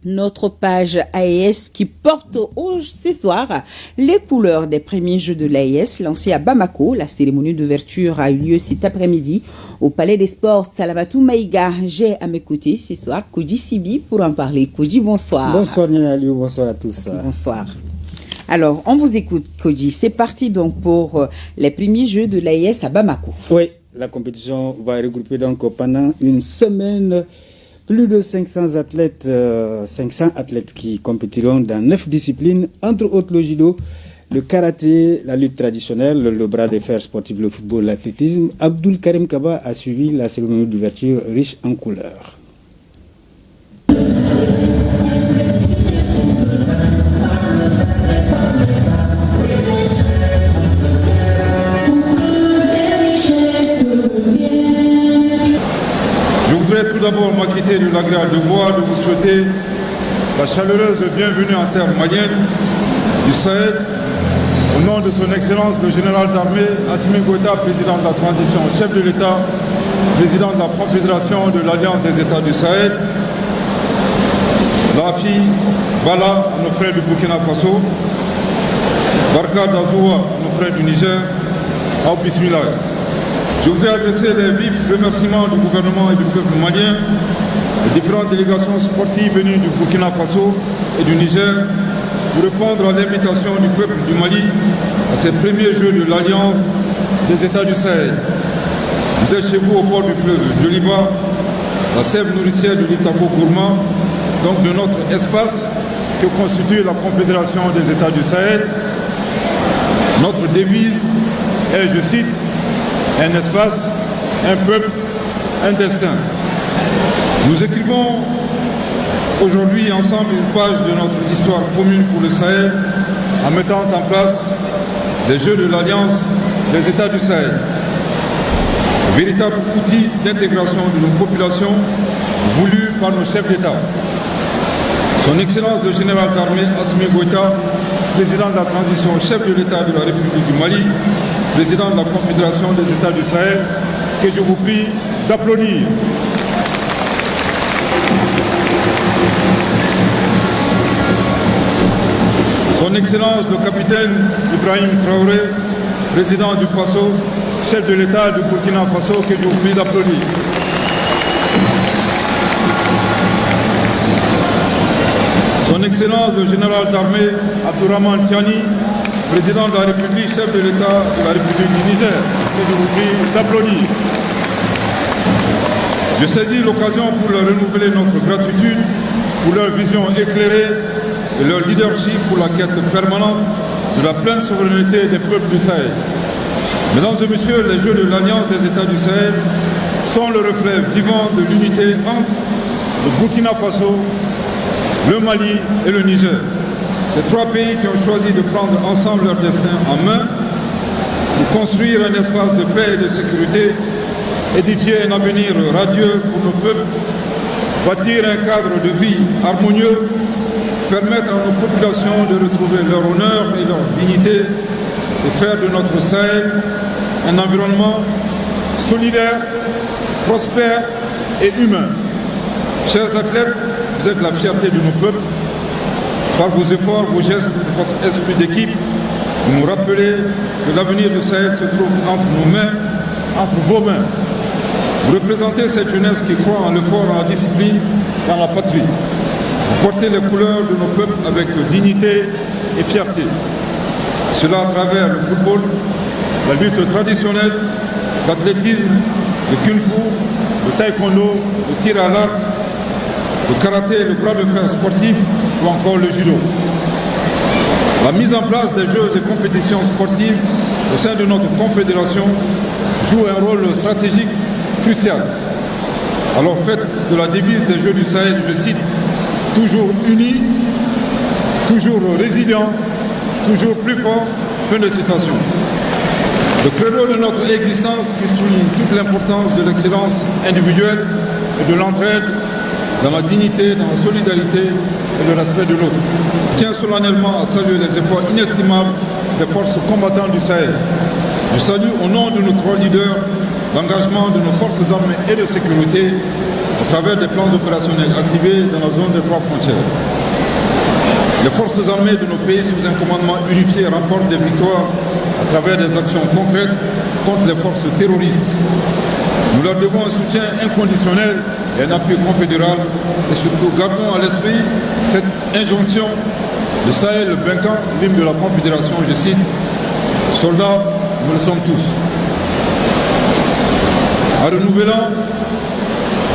Notre page AES qui porte ce soir les couleurs des premiers Jeux de l'AES lancés à Bamako. La cérémonie d'ouverture a eu lieu cet après-midi au Palais des Sports Salamatou Maïga. J'ai à mes côtés ce soir Koji Sibi pour en parler. Koji, bonsoir. Bonsoir Nialiou, bonsoir à tous. Bonsoir. Alors, on vous écoute, Koji. C'est parti donc pour les premiers Jeux de l'AES à Bamako. Oui, la compétition va regrouper donc pendant une semaine plus de 500 athlètes qui compétiront dans 9 disciplines, entre autres le judo, le karaté, la lutte traditionnelle, le bras de fer sportif, le football, l'athlétisme. Abdul Karim Kaba a suivi la cérémonie d'ouverture riche en couleurs. Je voudrais tout d'abord m'acquitter de l'agréable devoir de vous souhaiter la chaleureuse bienvenue en terre malienne du Sahel, au nom de son Excellence le général d'armée Assimi Goïta, président de la transition, chef de l'État, président de la Confédération de l'Alliance des États du Sahel, Lafi Bala, nos frères du Burkina Faso, Barka Dazoua, nos frères du Niger, Aou Bismillah. Je voudrais adresser les vifs remerciements du gouvernement et du peuple malien, les différentes délégations sportives venues du Burkina Faso et du Niger, pour répondre à l'invitation du peuple du Mali à ces premiers Jeux de l'Alliance des États du Sahel. Vous êtes chez vous au bord du fleuve Djoliba, la sève nourricière de l'Itako Gourma, donc de notre espace que constitue la Confédération des États du Sahel. Notre devise est, je cite, un espace, un peuple, un destin. Nous écrivons aujourd'hui ensemble une page de notre histoire commune pour le Sahel en mettant en place les Jeux de l'Alliance des États du Sahel. Véritable outil d'intégration de nos populations voulu par nos chefs d'État. Son Excellence le général d'armée Assimi Goïta, président de la transition, chef de l'État de la République du Mali, président de la Confédération des États du Sahel, que je vous prie d'applaudir. Son Excellence le capitaine Ibrahim Traoré, président du Faso, chef de l'État du Burkina Faso, que je vous prie d'applaudir. Son Excellence le général d'armée Abdourahmane Tiani, président de la République, chef de l'État de la République du Niger, que je vous prie d'applaudir. Je saisis l'occasion pour leur renouveler notre gratitude pour leur vision éclairée et leur leadership pour la quête permanente de la pleine souveraineté des peuples du Sahel. Mesdames et messieurs, les Jeux de l'Alliance des États du Sahel sont le reflet vivant de l'unité entre le Burkina Faso, le Mali et le Niger. Ces trois pays qui ont choisi de prendre ensemble leur destin en main pour construire un espace de paix et de sécurité, édifier un avenir radieux pour nos peuples, bâtir un cadre de vie harmonieux, permettre à nos populations de retrouver leur honneur et leur dignité et faire de notre Sahel un environnement solidaire, prospère et humain. Chers athlètes, vous êtes la fierté de nos peuples. Par vos efforts, vos gestes, votre esprit d'équipe, vous nous rappelez que l'avenir du Sahel se trouve entre nos mains, entre vos mains. Vous représentez cette jeunesse qui croit en l'effort, en la discipline, dans la patrie. Vous portez les couleurs de nos peuples avec dignité et fierté. Cela à travers le football, la lutte traditionnelle, l'athlétisme, le kung-fu, le taekwondo, le tir à l'arc, le karaté, le bras de fer sportif ou encore le judo. La mise en place des jeux et compétitions sportives au sein de notre confédération joue un rôle stratégique crucial. Alors faites de la devise des Jeux du Sahel, je cite, toujours unis, toujours résilients, toujours plus forts, fin de citation. Le credo de notre existence qui souligne toute l'importance de l'excellence individuelle et de l'entraide dans la dignité, dans la solidarité et le respect de l'autre. Je tiens solennellement à saluer les efforts inestimables des forces combattantes du Sahel. Je salue au nom de nos trois leaders l'engagement de nos forces armées et de sécurité au travers des plans opérationnels activés dans la zone des trois frontières. Les forces armées de nos pays sous un commandement unifié remportent des victoires à travers des actions concrètes contre les forces terroristes. Nous leur devons un soutien inconditionnel et un appui confédéral et surtout gardons à l'esprit cette injonction Le Sahel, le Benkan, l'hymne de la Confédération, je cite, « Soldats, nous le sommes tous ». En renouvelant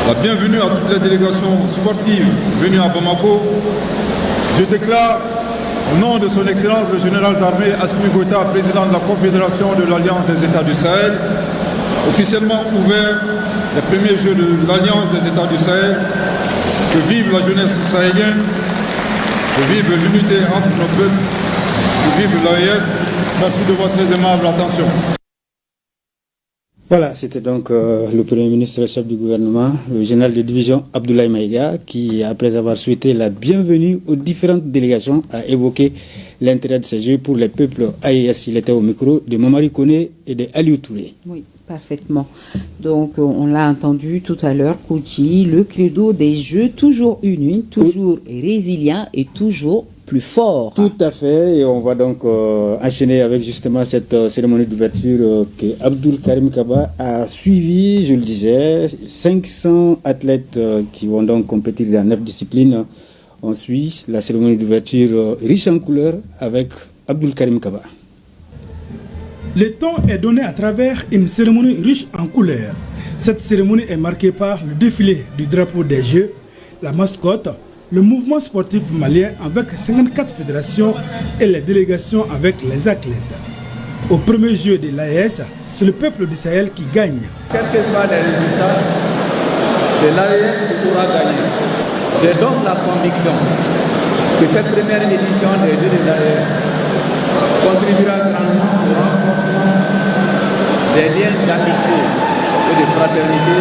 la bienvenue à toutes les délégations sportives venues à Bamako, je déclare au nom de son Excellence le général d'armée Assimi Goïta, président de la Confédération de l'Alliance des États du Sahel, officiellement ouvert les premiers Jeux de l'Alliance des États du Sahel. Que vive la jeunesse sahélienne, que vive l'unité entre nos peuples, que vive l'AES. Merci de votre très aimable attention. Voilà, c'était donc le Premier ministre chef du gouvernement, le général de division Abdoulaye Maïga, qui, après avoir souhaité la bienvenue aux différentes délégations, a évoqué l'intérêt de ces Jeux pour les peuples AES. Il était au micro de Mamari Koné et de Aliou Touré. Oui, parfaitement. Donc, on l'a entendu tout à l'heure, Kouti, le credo des Jeux, toujours unis, toujours résilient et toujours plus fort. Tout à fait, et on va donc enchaîner avec justement cette cérémonie d'ouverture que Abdoul Karim Kaba a suivi, je le disais, 500 athlètes qui vont donc compétir dans 9 disciplines. On suit la cérémonie d'ouverture riche en couleurs avec Abdoul Karim Kaba. Le temps est donné à travers une cérémonie riche en couleurs. Cette cérémonie est marquée par le défilé du drapeau des Jeux, la mascotte, le mouvement sportif malien avec 54 fédérations et les délégations avec les athlètes. Au premier jeu de l'AES, c'est le peuple du Sahel qui gagne. Quels que soient les résultats, c'est l'AES qui pourra gagner. J'ai donc la conviction que cette première édition des Jeux de l'AES contribuera grandement au renforcement des liens d'amitié et de fraternité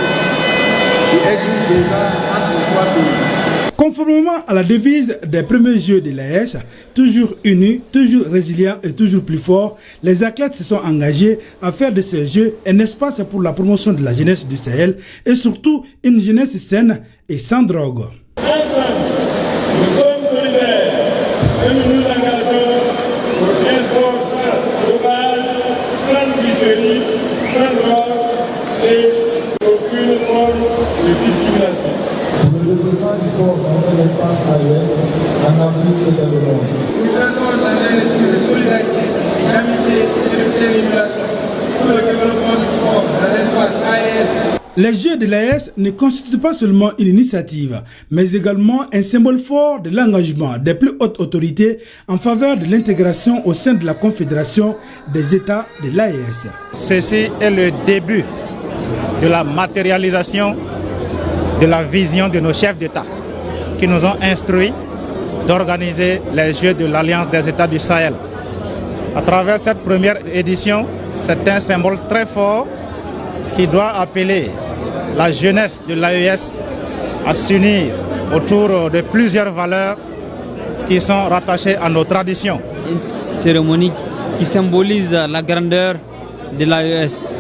qui existent déjà entre les trois pays. Conformément à la devise des premiers Jeux de l'AES, toujours unis, toujours résilients et toujours plus forts, les athlètes se sont engagés à faire de ces Jeux un espace pour la promotion de la jeunesse du Sahel et surtout une jeunesse saine et sans drogue. Ensemble, nous sommes solidaires et nous nous engageons pour un sport sans dopage, sans tricherie, sans drogue et aucune forme de discrimination. Le développement du sport dans l'espace AES, en Afrique et dans le monde. Nous faisons dans un esprit de solidarité, d'amitié et de célébration pour le développement du sport dans l'espace AES. Les Jeux de l'AES ne constituent pas seulement une initiative, mais également un symbole fort de l'engagement des plus hautes autorités en faveur de l'intégration au sein de la Confédération des États de l'AES. Ceci est le début de la matérialisation de la vision de nos chefs d'État qui nous ont instruits d'organiser les Jeux de l'Alliance des États du Sahel. À travers cette première édition, c'est un symbole très fort qui doit appeler la jeunesse de l'AES à s'unir autour de plusieurs valeurs qui sont rattachées à nos traditions. Une cérémonie qui symbolise la grandeur de l'AES,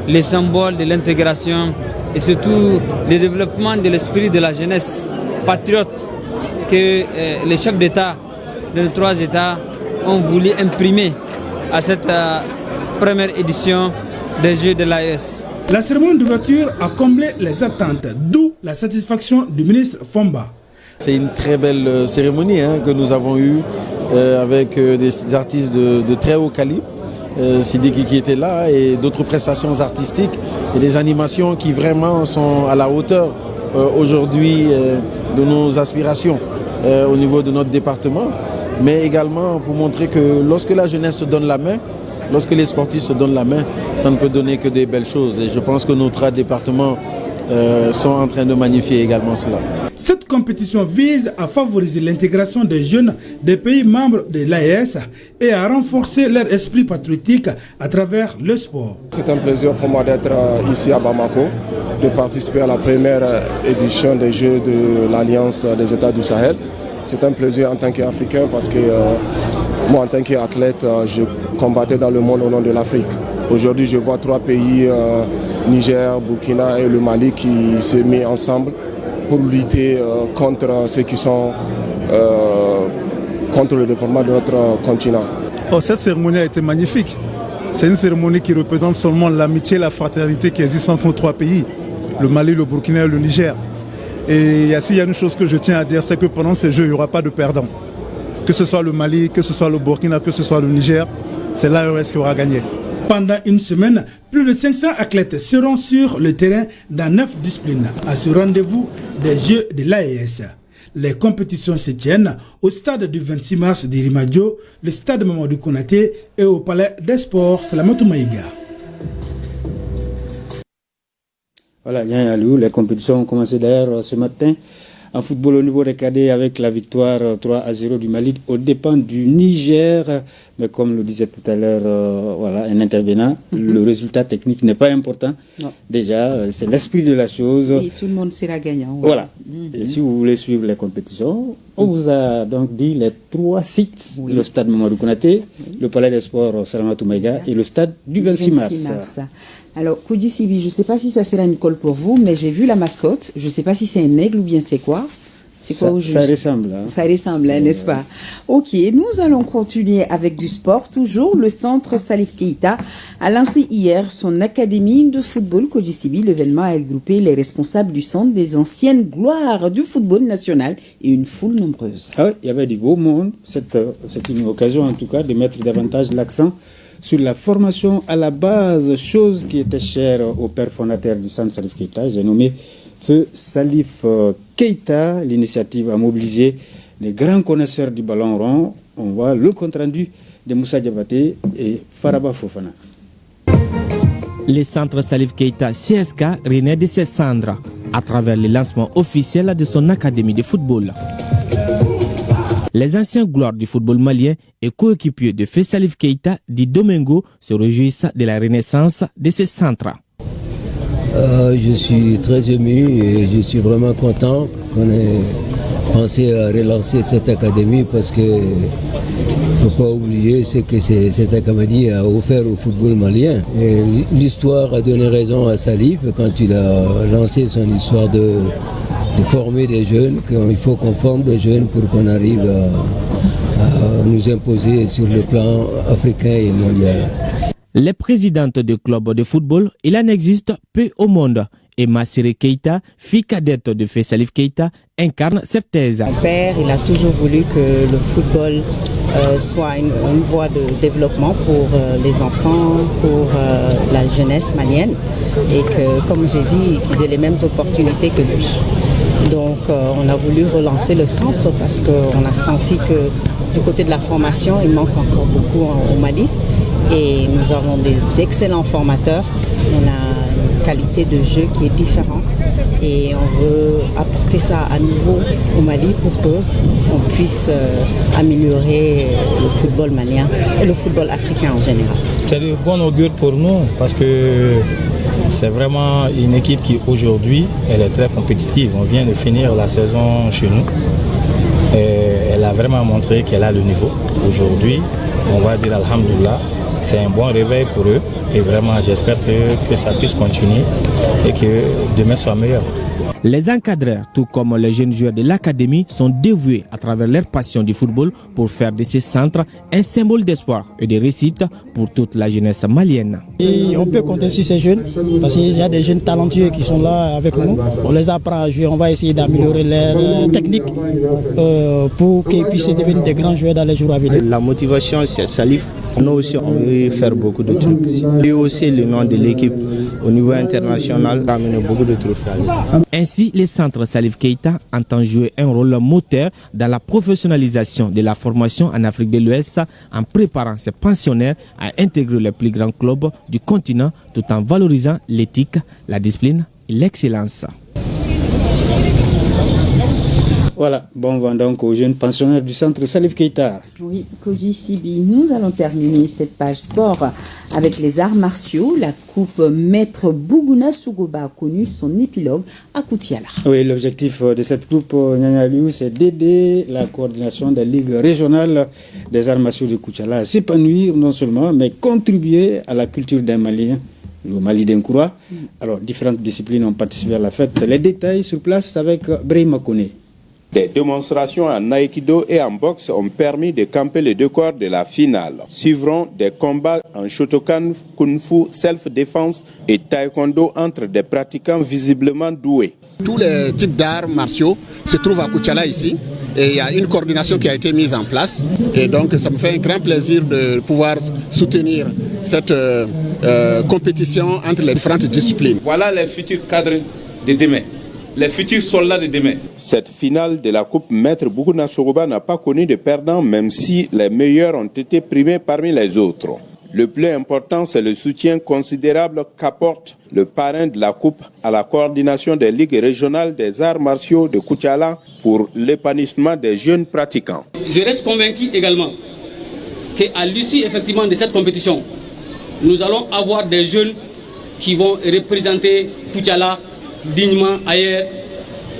les symboles de l'intégration et surtout le développement de l'esprit de la jeunesse patriote que les chefs d'État de nos trois États ont voulu imprimer à cette première édition des Jeux de l'AES. La cérémonie d'ouverture a comblé les attentes, d'où la satisfaction du ministre Fomba. C'est une très belle cérémonie que nous avons eue avec des artistes de très haut calibre. Sidiki qui était là et d'autres prestations artistiques et des animations qui vraiment sont à la hauteur aujourd'hui de nos aspirations au niveau de notre département, mais également pour montrer que lorsque la jeunesse se donne la main, lorsque les sportifs se donnent la main, ça ne peut donner que des belles choses et je pense que nos trois départements sont en train de magnifier également cela. Cette compétition vise à favoriser l'intégration des jeunes des pays membres de l'AES et à renforcer leur esprit patriotique à travers le sport. C'est un plaisir pour moi d'être ici à Bamako, de participer à la première édition des Jeux de l'Alliance des États du Sahel. C'est un plaisir en tant qu'Africain parce que moi en tant qu'athlète, je combattais dans le monde au nom de l'Afrique. Aujourd'hui, je vois trois pays, Niger, Burkina et le Mali, qui se mettent ensemble pour lutter contre ceux qui sont contre le développement de notre continent. Cette cérémonie a été magnifique. C'est une cérémonie qui représente seulement l'amitié et la fraternité qui existent entre nos trois pays, le Mali, le Burkina et le Niger. Et s'il y a une chose que je tiens à dire, c'est que pendant ces Jeux, il n'y aura pas de perdants. que ce soit le Mali, que ce soit le Burkina, que ce soit le Niger, c'est l'AES qui aura gagné. Pendant une semaine, plus de 500 athlètes seront sur le terrain dans 9 disciplines à ce rendez-vous des Jeux de l'AES. Les compétitions se tiennent au stade du 26 mars d'Irimadio, le stade Mamadou Konaté et au palais des sports Salamatou Maïga. Voilà, les compétitions ont commencé d'ailleurs ce matin en football au niveau des cadets avec la victoire 3-0 du Mali aux dépens du Niger. Mais comme le disait tout à l'heure un intervenant, le résultat technique n'est pas important. Non. Déjà, c'est l'esprit de la chose. Et tout le monde sera gagnant. Voilà. Et si vous voulez suivre les compétitions, on vous a donc dit les 3 sites, le stade Mamadou Konaté, le palais des sports Salamatou Maïga et le stade du 26 mars. Alors, Koudji Sibi, je ne sais pas si ça sera une colle pour vous, mais j'ai vu la mascotte. Je ne sais pas si c'est un aigle ou bien c'est quoi. Ça ressemble. Hein. Ça ressemble, n'est-ce pas? Ok, nous allons continuer avec du sport. Toujours, le centre Salif Keita a lancé hier son académie de football Koudji Sibi. L'événement a regroupé les responsables du centre des anciennes gloires du football national et une foule nombreuse. Ah oui, il y avait du beau monde. C'est une occasion en tout cas de mettre davantage l'accent sur la formation à la base, chose qui était chère au père fondateur du centre Salif Keita. J'ai nommé Feu Salif Keita. L'initiative a mobilisé les grands connaisseurs du ballon rond. On voit le compte-rendu de Moussa Diabaté et Faraba Fofana. Le centre Salif Keita CSK renaît de ses cendres à travers le lancement officiel de son académie de football. Les anciens gloires du football malien et coéquipiers de Feu Salif Keita dit Domingo se réjouissent de la renaissance de ce centre. Je suis très ému et je suis vraiment content qu'on ait pensé à relancer cette académie parce que il ne faut pas oublier ce que cette académie a offert au football malien. Et l'histoire a donné raison à Salif quand il a lancé son histoire de former des jeunes, qu'il faut qu'on forme des jeunes pour qu'on arrive à nous imposer sur le plan africain et mondial. Les présidentes de clubs de football, il en existe peu au monde. Et Massiré Keita, fille cadette de Feu Salif Keita, incarne cette thèse. Mon père, il a toujours voulu que le football soit une voie de développement pour les enfants, pour la jeunesse malienne. Et que, comme j'ai dit, qu'ils aient les mêmes opportunités que lui. Donc on a voulu relancer le centre parce qu'on a senti que du côté de la formation, il manque encore beaucoup au Mali. Et nous avons d'excellents formateurs. On a une qualité de jeu qui est différente. Et on veut apporter ça à nouveau au Mali pour qu'on puisse améliorer le football malien et le football africain en général. C'est de bon augure pour nous parce que c'est vraiment une équipe qui aujourd'hui elle est très compétitive. On vient de finir la saison chez nous. Et elle a vraiment montré qu'elle a le niveau. Aujourd'hui, on va dire alhamdoulilah. C'est un bon réveil pour eux et vraiment j'espère que ça puisse continuer et que demain soit meilleur. Les encadreurs, tout comme les jeunes joueurs de l'académie, sont dévoués à travers leur passion du football pour faire de ces centres un symbole d'espoir et de réussite pour toute la jeunesse malienne. Et on peut compter sur ces jeunes parce qu'il y a des jeunes talentueux qui sont là avec nous. On les apprend à jouer, on va essayer d'améliorer leur technique pour qu'ils puissent devenir des grands joueurs dans les jours à venir. La motivation, c'est Salif. Nous aussi, on veut faire beaucoup de trucs. Et aussi le nom de l'équipe au niveau international, ramener beaucoup de trophées. Ainsi, le centre Salif Keita entend jouer un rôle moteur dans la professionnalisation de la formation en Afrique de l'Ouest en préparant ses pensionnaires à intégrer les plus grands clubs du continent tout en valorisant l'éthique, la discipline et l'excellence. Voilà, bon vent donc aux jeunes pensionnaires du centre Salif Keita. Oui, Koudji Sibi, nous allons terminer cette page sport avec les arts martiaux. La coupe Maître Bougouna Sougoba a connu son épilogue à Koutiala. Oui, l'objectif de cette coupe Nyanya Liu, c'est d'aider la coordination des ligues régionales des arts martiaux de Koutiala à s'épanouir non seulement, mais contribuer à la culture d'un Malien, le Mali d'Inkoura. Alors, différentes disciplines ont participé à la fête. Les détails sur place avec Brahima Kone. Des démonstrations en aïkido et en boxe ont permis de camper le décor de la finale. Suivront des combats en Shotokan, Kung Fu, self-défense et taekwondo entre des pratiquants visiblement doués. Tous les types d'arts martiaux se trouvent à Koutiala ici. Et il y a une coordination qui a été mise en place. Et donc ça me fait un grand plaisir de pouvoir soutenir cette compétition entre les différentes disciplines. Voilà les futurs cadres de demain, les futurs soldats de demain. Cette finale de la Coupe Maître Bougouna Soroba n'a pas connu de perdants, même si les meilleurs ont été primés parmi les autres. Le plus important, c'est le soutien considérable qu'apporte le parrain de la Coupe à la coordination des ligues régionales des arts martiaux de Koutiala pour l'épanouissement des jeunes pratiquants. Je reste convaincu également qu'à l'issue effectivement de cette compétition, nous allons avoir des jeunes qui vont représenter Koutiala dignement ailleurs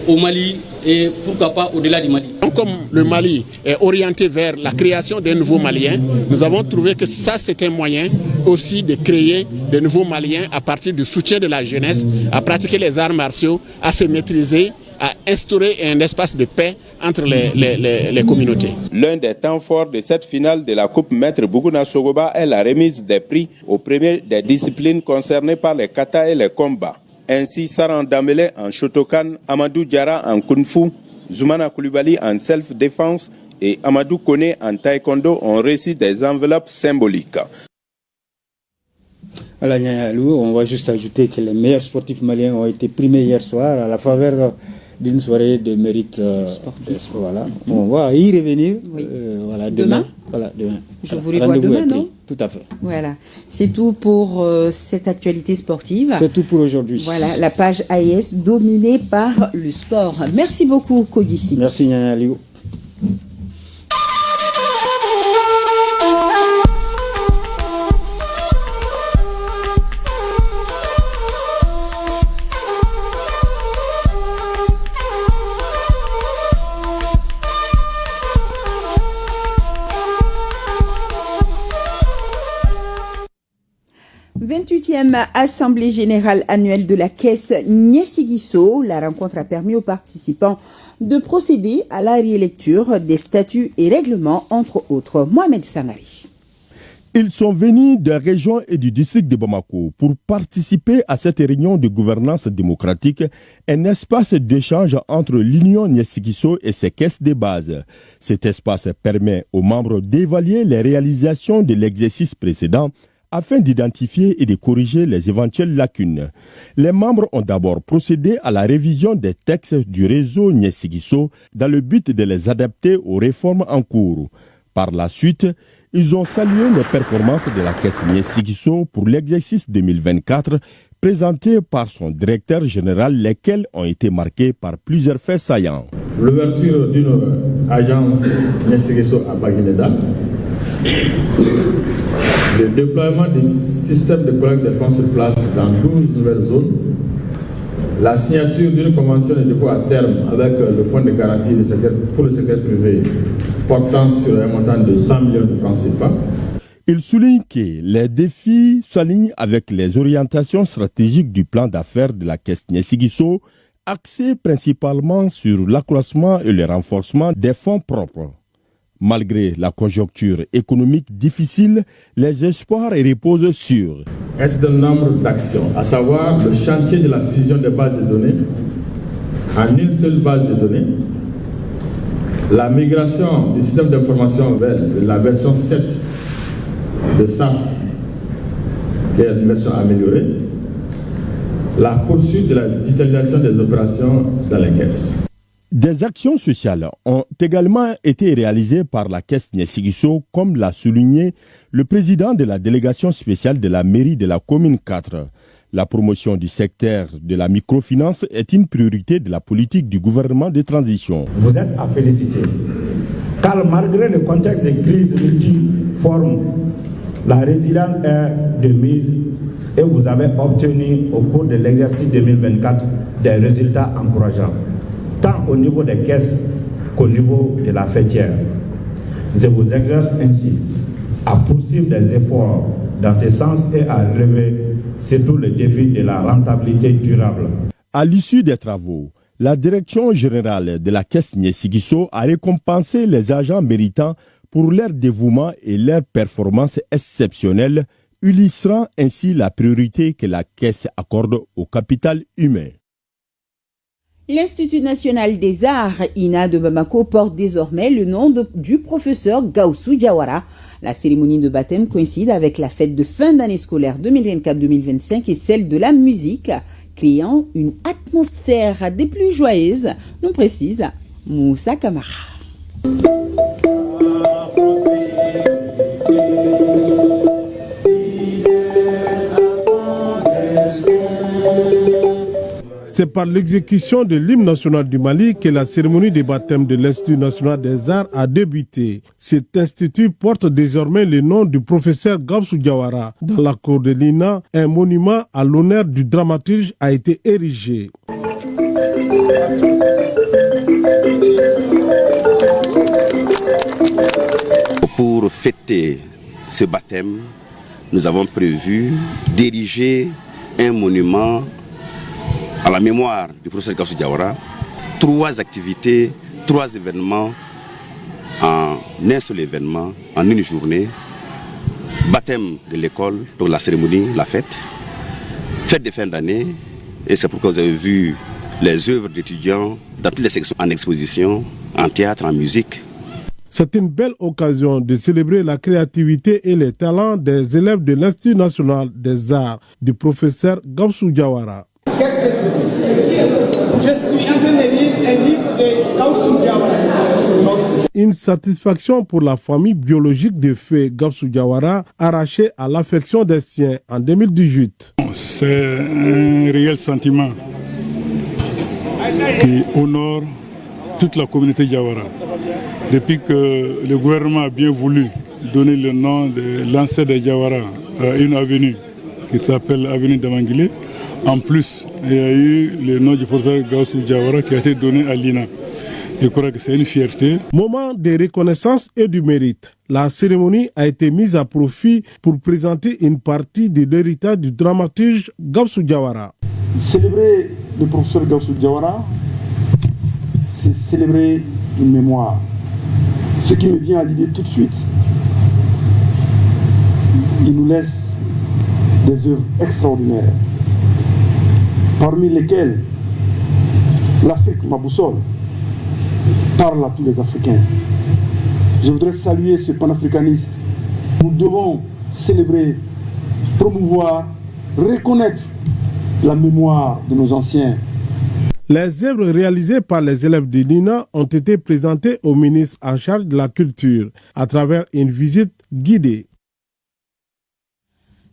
au Mali et pourquoi pas au-delà du Mali. Comme le Mali est orienté vers la création des nouveaux Maliens, nous avons trouvé que ça c'est un moyen aussi de créer de nouveaux Maliens à partir du soutien de la jeunesse, à pratiquer les arts martiaux, à se maîtriser, à instaurer un espace de paix entre les communautés. L'un des temps forts de cette finale de la Coupe Maître Bougouna Soroba est la remise des prix aux premiers des disciplines concernées par les katas et les combats. Ainsi, Saran Damele en Shotokan, Amadou Diarra en Kung Fu, Zoumana Koulibaly en self-défense et Amadou Kone en taekwondo ont reçu des enveloppes symboliques. Voilà, on va juste ajouter que les meilleurs sportifs maliens ont été primés hier soir à la faveur d'une soirée de mérite sportif. Voilà. On va y revenir voilà, demain. Voilà, demain. Je vous revois demain, non? Tout à fait. Voilà. C'est tout pour cette actualité sportive. C'est tout pour aujourd'hui. Voilà, la page AES dominée par le sport. Merci beaucoup, Kodissi. Merci, Nyanya Liu. « 28e Assemblée Générale Annuelle de la Caisse Nyesigiso ». La rencontre a permis aux participants de procéder à la rélecture des statuts et règlements, entre autres. Mohamed Sangari. Ils sont venus des régions et du district de Bamako pour participer à cette réunion de gouvernance démocratique, un espace d'échange entre l'Union Nyesigiso et ses caisses de base. Cet espace permet aux membres d'évaluer les réalisations de l'exercice précédent afin d'identifier et de corriger les éventuelles lacunes. Les membres ont d'abord procédé à la révision des textes du réseau Nyesigiso dans le but de les adapter aux réformes en cours. Par la suite, ils ont salué les performances de la caisse Nyesigiso pour l'exercice 2024 présenté par son directeur général, lesquels ont été marqués par plusieurs faits saillants. L'ouverture d'une agence Nyesigiso à Baguineda, le déploiement des systèmes de collecte de fonds sur place dans 12 nouvelles zones, la signature d'une convention de dépôt à terme avec le fonds de garantie pour le secteur privé portant sur un montant de 100 millions de francs CFA. Il souligne que les défis s'alignent avec les orientations stratégiques du plan d'affaires de la caisse Nyesigiso, axé principalement sur l'accroissement et le renforcement des fonds propres. Malgré la conjoncture économique difficile, les espoirs reposent sur un certain nombre d'actions, à savoir le chantier de la fusion des bases de données en une seule base de données, la migration du système d'information vers la version 7 de SAF, qui est une version améliorée, la poursuite de la digitalisation des opérations dans les caisses. Des actions sociales ont également été réalisées par la caisse Nyesigiso, comme l'a souligné le président de la délégation spéciale de la mairie de la commune 4. La promotion du secteur de la microfinance est une priorité de la politique du gouvernement de transition. Vous êtes à féliciter, car malgré le contexte de crise multiforme, la résilience est de mise et vous avez obtenu au cours de l'exercice 2024 des résultats encourageants, tant au niveau des caisses qu'au niveau de la fêtière. Je vous exhorte ainsi à poursuivre des efforts dans ce sens et à relever surtout le défi de la rentabilité durable. À l'issue des travaux, la direction générale de la caisse Nyesigiso a récompensé les agents méritants pour leur dévouement et leur performance exceptionnelle, illustrant ainsi la priorité que la caisse accorde au capital humain. L'Institut national des arts, INA de Bamako, porte désormais le nom du professeur Gaussou Diawara. La cérémonie de baptême coïncide avec la fête de fin d'année scolaire 2024-2025 et celle de la musique, créant une atmosphère des plus joyeuses, nous précise Moussa Kamara. C'est par l'exécution de l'hymne national du Mali que la cérémonie de baptême de l'Institut national des arts a débuté. Cet institut porte désormais le nom du professeur Gaussou Diawara. Dans la cour de l'INA, un monument à l'honneur du dramaturge a été érigé. Pour fêter ce baptême, nous avons prévu d'ériger un monument à la mémoire du professeur Gaussou Diawara. 3 activités, 3 événements en un seul événement, en une journée. Baptême de l'école, donc la cérémonie, la fête de fin d'année, et c'est pourquoi vous avez vu les œuvres d'étudiants dans toutes les sections en exposition, en théâtre, en musique. C'est une belle occasion de célébrer la créativité et les talents des élèves de l'Institut national des arts du professeur Gaussou Diawara. Qu'est-ce que tu dis? Je suis en train de lire un livre de Gaussou Diawara. Une satisfaction pour la famille biologique de feu Gaussou Diawara, arrachée à l'affection des siens en 2018. C'est un réel sentiment qui honore toute la communauté Diawara. Depuis que le gouvernement a bien voulu donner le nom de l'ancêtre de Diawara à une avenue qui s'appelle avenue d'Amangilé, en plus, il y a eu le nom du professeur Gaussou Diawara qui a été donné à l'INA. Je crois que c'est une fierté. Moment de reconnaissance et du mérite. La cérémonie a été mise à profit pour présenter une partie de l'héritage du dramaturge Gaussou Diawara. Célébrer le professeur Gaussou Diawara, c'est célébrer une mémoire. Ce qui me vient à l'idée tout de suite, il nous laisse des œuvres extraordinaires, parmi lesquelles l'Afrique, ma boussole, parle à tous les Africains. Je voudrais saluer ce panafricaniste. Nous devons célébrer, promouvoir, reconnaître la mémoire de nos anciens. Les œuvres réalisées par les élèves de l'INA ont été présentées au ministre en charge de la culture à travers une visite guidée.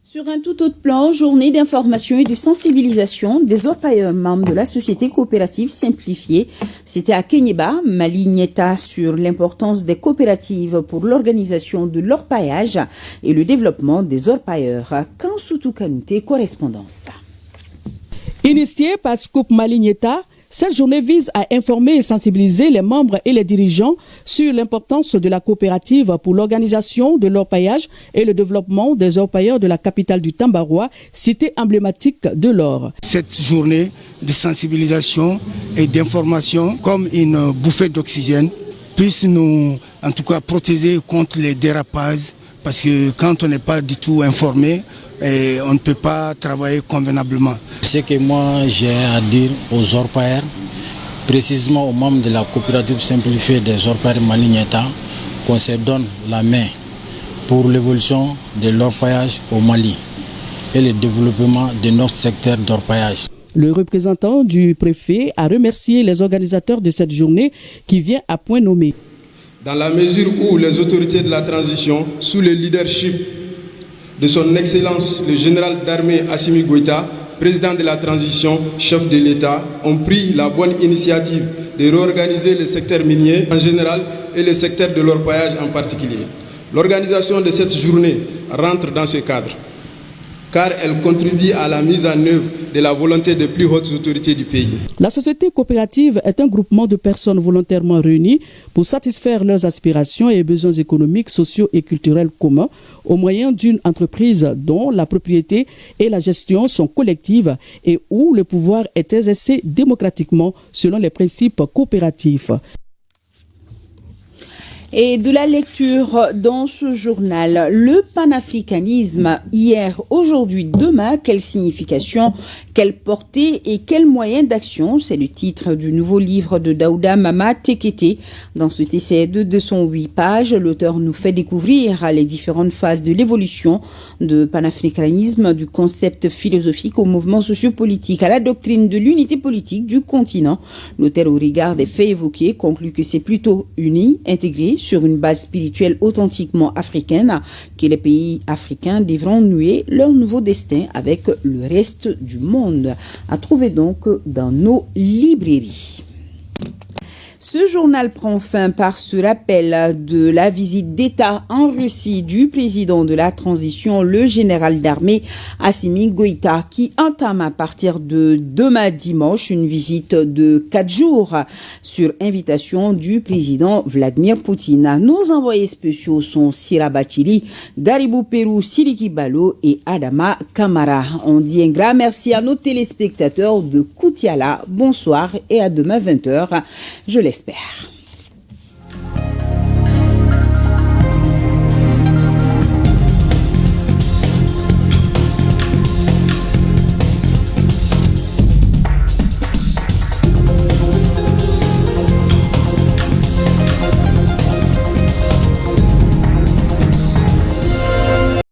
Sur un tout autre plan, journée d'information et de sensibilisation des orpailleurs membres de la société coopérative simplifiée. C'était à Kenyeba, Mali Nieta, sur l'importance des coopératives pour l'organisation de l'orpaillage et le développement des orpailleurs. Kansoutou Kanouté, correspondance. Initiée par Scoop Mali Nieta, cette journée vise à informer et sensibiliser les membres et les dirigeants sur l'importance de la coopérative pour l'organisation de l'orpaillage et le développement des orpailleurs de la capitale du Tambaroua, cité emblématique de l'or. Cette journée de sensibilisation et d'information, comme une bouffée d'oxygène, puisse nous, en tout cas, protéger contre les dérapages, parce que quand on n'est pas du tout informé, et on ne peut pas travailler convenablement. Ce que moi j'ai à dire aux orpailleurs, précisément aux membres de la coopérative simplifiée des orpailleurs Mali Nieta, qu'on se donne la main pour l'évolution de l'orpaillage au Mali et le développement de notre secteur d'orpaillage. Le représentant du préfet a remercié les organisateurs de cette journée qui vient à point nommé. Dans la mesure où les autorités de la transition, sous le leadership de son Excellence le général d'armée Assimi Goïta, président de la transition, chef de l'État, ont pris la bonne initiative de réorganiser le secteur minier en général et le secteur de l'orpaillage en particulier. L'organisation de cette journée rentre dans ce cadre, car elle contribue à la mise en œuvre de la volonté des plus hautes autorités du pays. La société coopérative est un groupement de personnes volontairement réunies pour satisfaire leurs aspirations et besoins économiques, sociaux et culturels communs au moyen d'une entreprise dont la propriété et la gestion sont collectives et où le pouvoir est exercé démocratiquement selon les principes coopératifs. Et de la lecture dans ce journal, le panafricanisme, hier, aujourd'hui, demain, quelle signification, quelle portée et quels moyens d'action, c'est le titre du nouveau livre de Daouda Mama Tekete. Dans cet essai de 208 pages, l'auteur nous fait découvrir les différentes phases de l'évolution de panafricanisme, du concept philosophique au mouvement sociopolitique, à la doctrine de l'unité politique du continent. L'auteur, au regard des faits évoqués, conclut que c'est plutôt uni, intégré, sur une base spirituelle authentiquement africaine, que les pays africains devront nouer leur nouveau destin avec le reste du monde. À trouver donc dans nos librairies. Ce journal prend fin par ce rappel de la visite d'État en Russie du président de la transition, le général d'armée Assimi Goïta, qui entame à partir de demain dimanche une visite de 4 jours sur invitation du président Vladimir Poutine. Nos envoyés spéciaux sont Sira Bachili, Garibou Pérou, Siliki Balo et Adama Kamara. On dit un grand merci à nos téléspectateurs de Koutiala. Bonsoir et à demain 20h. Je l'espère.